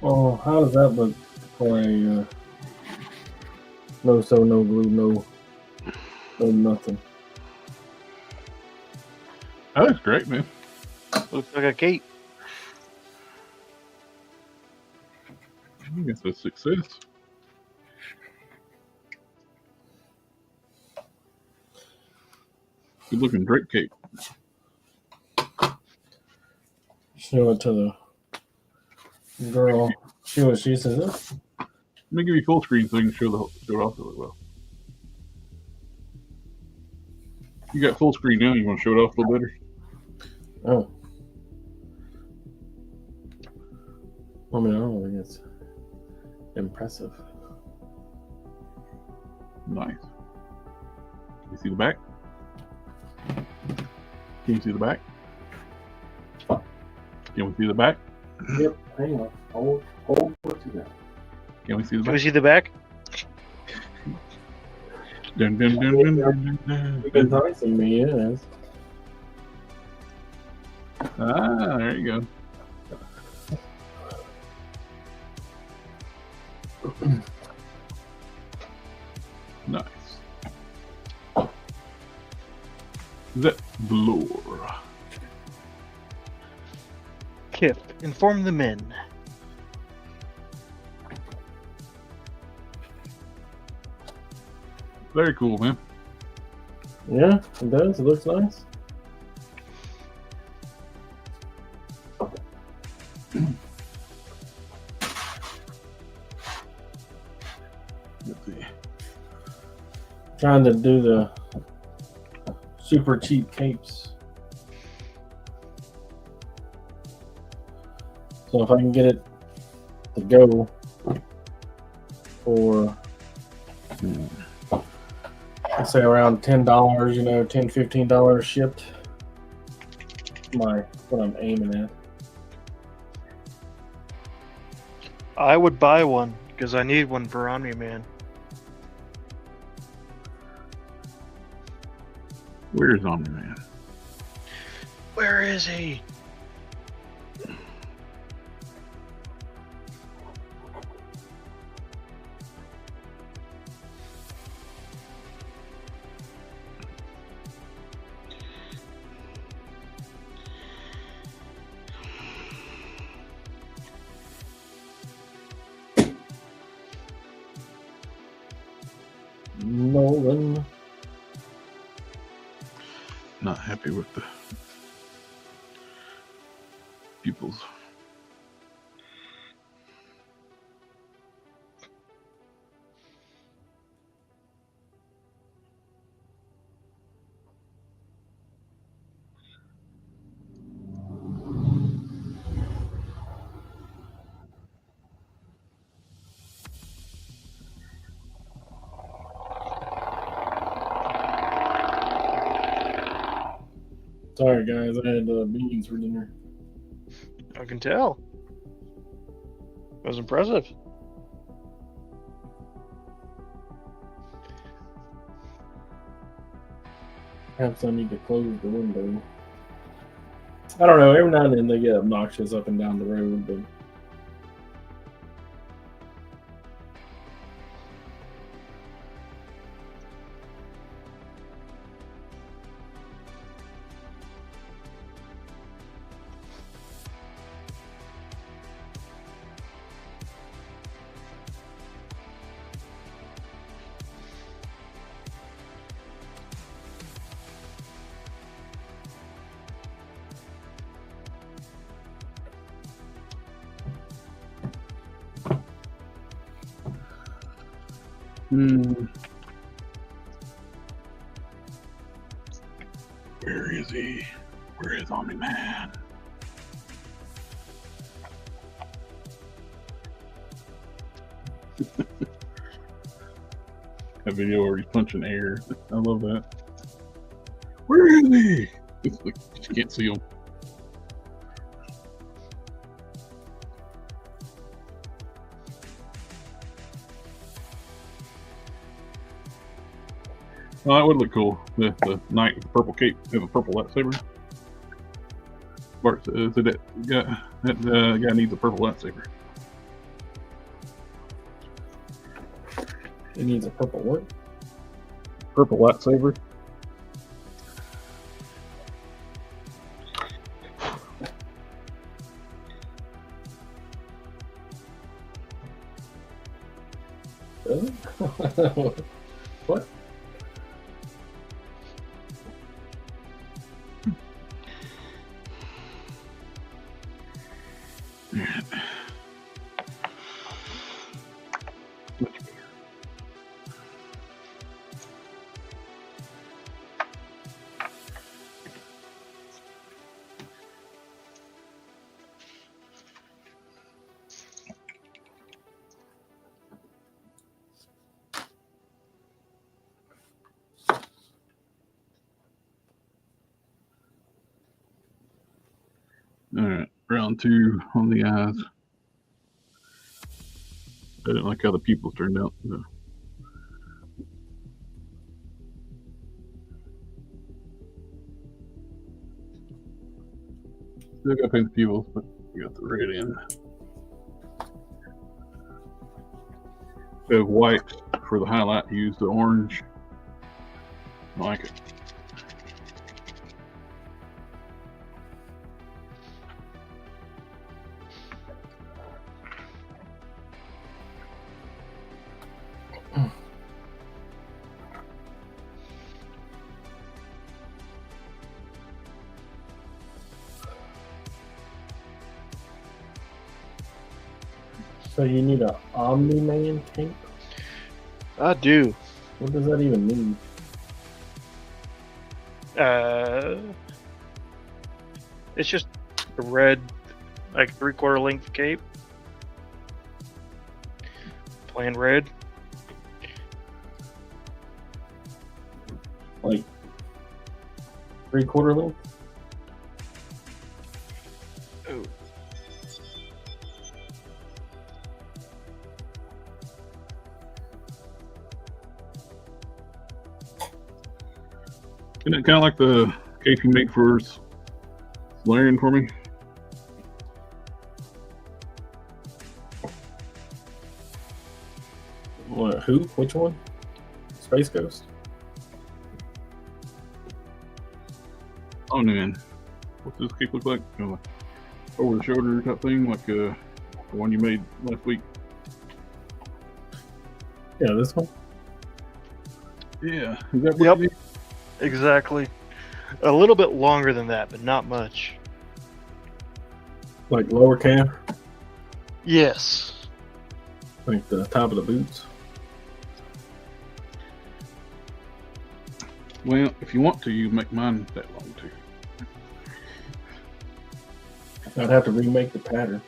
Oh, how does that look for a no sew, no glue, no nothing? That looks great, man. Looks like a cape. I guess that's success. Good looking drape cape. Show it to the girl. See what she says. Let me give you full screen so you can show it off really well. You got full screen now. You want to show it off a little better? Oh. I mean, I don't think it's impressive. Nice. Can you see the back? Can you see the back? Can we see the back? Yep. Hang on. Hold what you got. Can we see the Can we back? see the back? Dun, dun, dun, dun, dun, dun, You've dun. been enticing me, yes. Ah, there you go. Nice. That blur. Kip, inform the men. Very cool, man. Yeah, it does. It looks nice. Let's see. Trying to do the super cheap capes. So if I can get it to go for, let's say around $10, you know, $10, $15 shipped, what I'm aiming at. I would buy one because I need one for Omni-Man. Where's Omni-Man? Where is he? Nolan. Not happy with the pupils. Sorry, guys. I had beans for dinner. I can tell. It was impressive. Perhaps I need to close the window. I don't know. Every now and then they get obnoxious up and down the road, but Where is he? Where is Omni-Man? That video where he's punching air. I love that. Where is he? It's like, you just can't see him. Oh, that would look cool. The knight with the purple cape and the purple lightsaber. Bart says that guy needs a purple lightsaber. it needs a purple what? Purple lightsaber. What? All right, round 2 on the eyes. I didn't like how the pupils turned out. No. Still got to paint the pupils, but we got the red in. We have white for the highlight. Use the orange. I like it. So you need a Omni-Man cape? I do. What does that even mean? It's just a red like 3/4 length cape. Plain red. Like 3/4 length. Oh. Isn't it kind of like the cape you made for Solarian for me? What? Who? Which one? Space Ghost. Oh man, what's this cape look like? Kind of like over the shoulder type thing, like the one you made last week. Yeah, this one. Yeah, is that what Yep. you did? Exactly. A little bit longer than that, but not much. Like lower calf, Yes. like the top of the boots. Well, if you want to, you make mine that long too. I'd have to remake the pattern.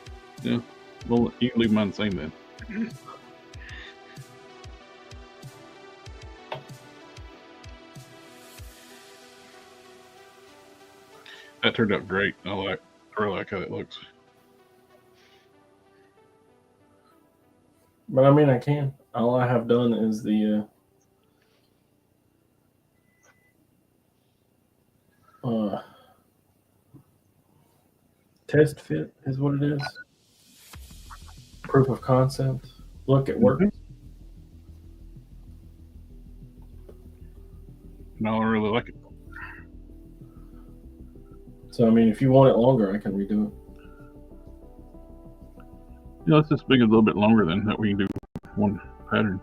Well, you can leave mine the same then. That turned out great. I really like how it looks. But I mean, I can. All I have done is the test fit is what it is. Proof of concept. Look at work. No, I really like it. So I mean, if you want it longer, I can redo it. You know, it's just big a little bit longer than that. We can do one pattern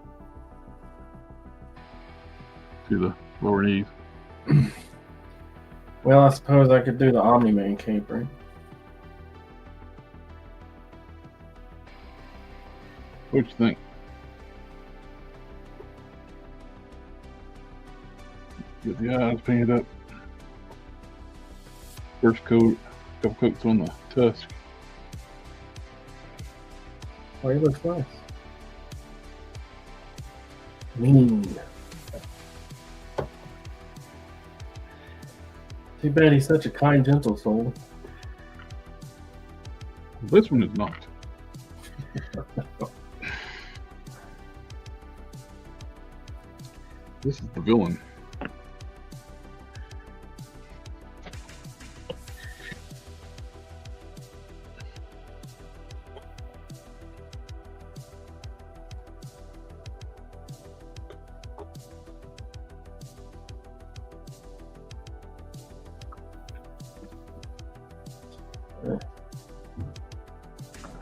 to the lower knees. Well, I suppose I could do the Omni-Man cape, right? What you think? Get the eyes painted up. First coat, couple coats on the tusk. Oh, he looks nice. Mean. Too bad he's such a kind, gentle soul. This one is not. This is the villain.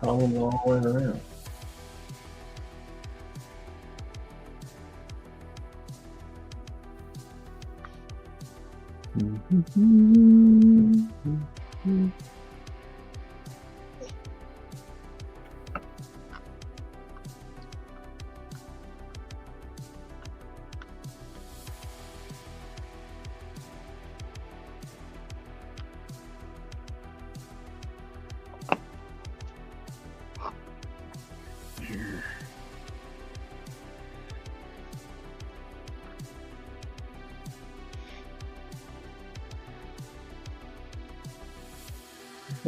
Columns all the way around. Here.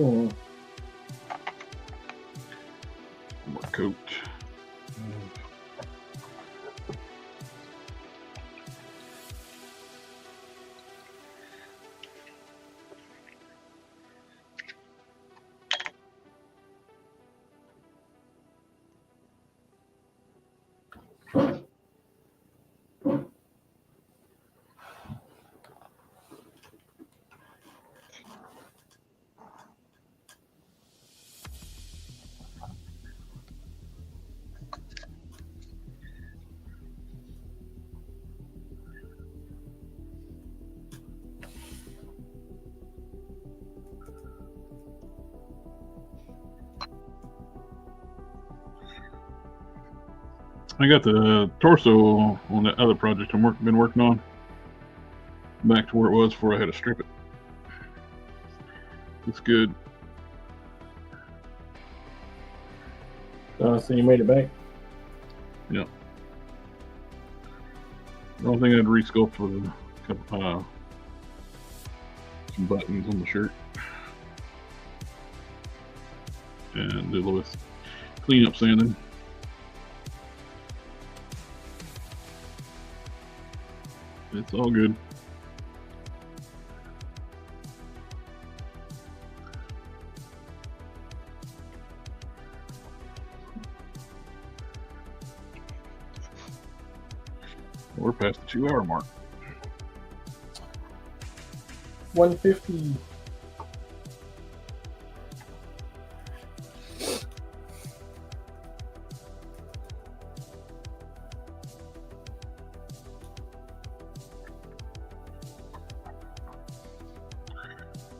Oh, More coat. I got the torso on that other project been working on back to where it was before I had to strip it. It's good. So you made it back. The only thing I'd re-sculpt was a couple, some buttons on the shirt. And do a little cleanup sanding. It's all good. We're past the 2-hour mark. 150.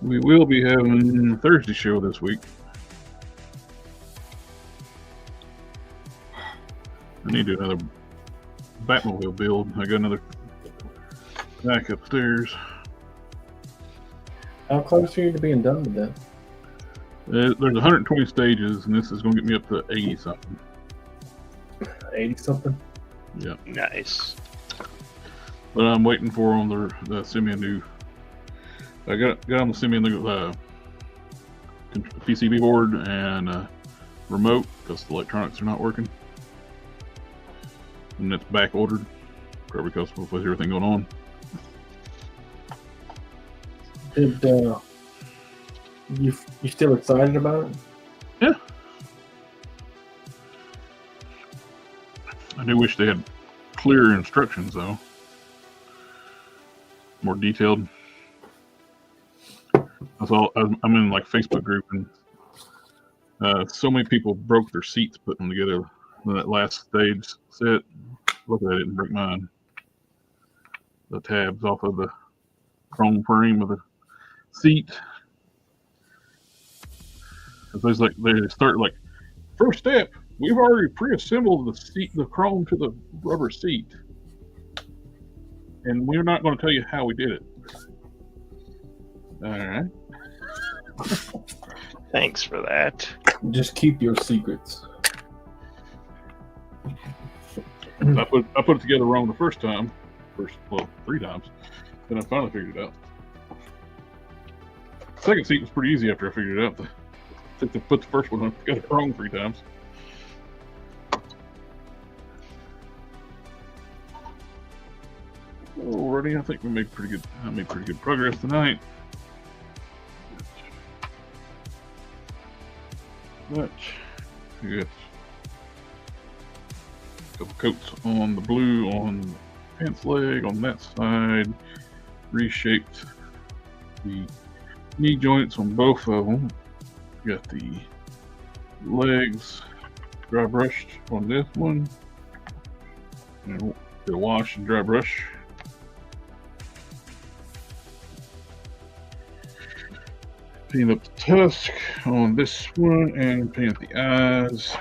We will be having a Thursday show this week. I need to do another Batmobile build. I got another back upstairs. How close are you to being done with that? There's 120 stages, and this is going to get me up to 80 something. 80 something? Yeah. Nice. But I'm waiting for them to send me a new. I got them to send me a new PCB board and remote because the electronics are not working. And it's back ordered for every customer with everything going on. Did you still excited about it? Yeah. I do wish they had clearer instructions though. More detailed. That's all. I'm in like Facebook group and so many people broke their seats putting them together. That last stage set. Look at it and break mine. The tabs off of the chrome frame of the seat. They start like, first step, we've already pre-assembled the chrome to the rubber seat. And we're not going to tell you how we did it. All right. Thanks for that. Just keep your secrets. I put it together wrong the first time. Well, 3 times. Then I finally figured it out. Second seat was pretty easy after I figured it out. I think they put the first one together wrong 3 times. Alrighty, I think I made pretty good progress tonight. But we got a couple coats on the blue on the pants leg on that side. Reshaped the knee joints on both of them. Got the legs dry brushed on this one. And get a wash and dry brush. Paint up the tusk on this one and paint up the eyes.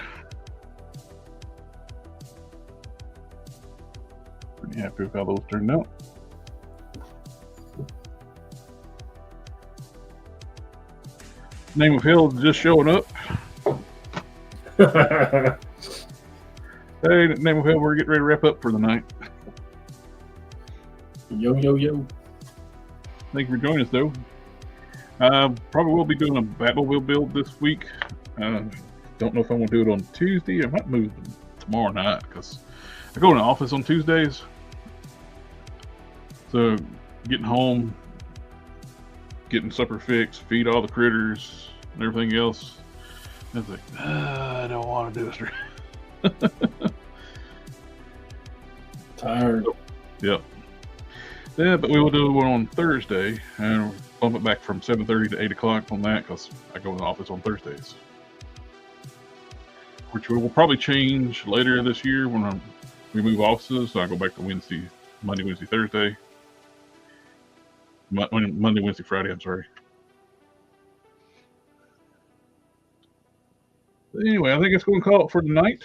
Pretty happy with how those turned out. Name of Hell just showing up. Hey, Name of Hell, we're getting ready to wrap up for the night. Yo, yo, yo. Thank you for joining us, though. Probably will be doing a Batmobile build this week. Don't know if I'm going to do it on Tuesday. I might move tomorrow night because I go in the office on Tuesdays. So getting home, getting supper fixed, feed all the critters and everything else. I was like, I don't want to do it. Tired. Yep. Yeah, but we will do one on Thursday and bump it back from 7:30 to 8 o'clock on that because I go in the office on Thursdays. Which we will probably change later this year when we move offices. So I go back to Monday, Wednesday, Thursday. Monday, Wednesday, Friday, I'm sorry. But anyway, I think it's going to call it for tonight.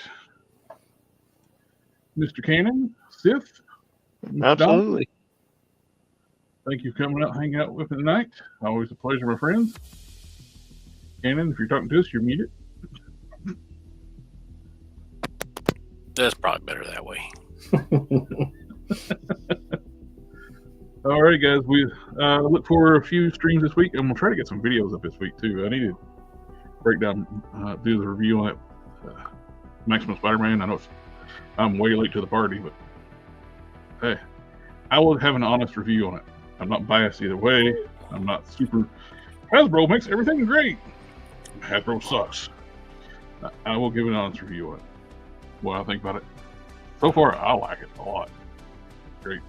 Mr. Cannon, Sith. Absolutely. Thank you for coming out, hanging out with me tonight. Always a pleasure, my friends. Cannon, if you're talking to us, you're muted. That's probably better that way. All right, guys. We look for a few streams this week, and we'll try to get some videos up this week too. I need to break down, do the review on that Maximum Spider-Man. I know I'm way late to the party, but hey, I will have an honest review on it. I'm not biased either way. I'm not super. Hasbro makes everything great. Hasbro sucks. I will give an honest review on it. What I think about it. So far, I like it a lot. Great.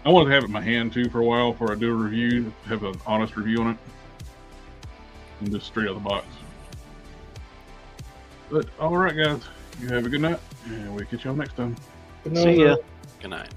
I wanted to have it in my hand too for a while before I do a review, have an honest review on it. And just straight out of the box. But all right, guys, you have a good night, and we'll catch y'all next time. See ya. Good night.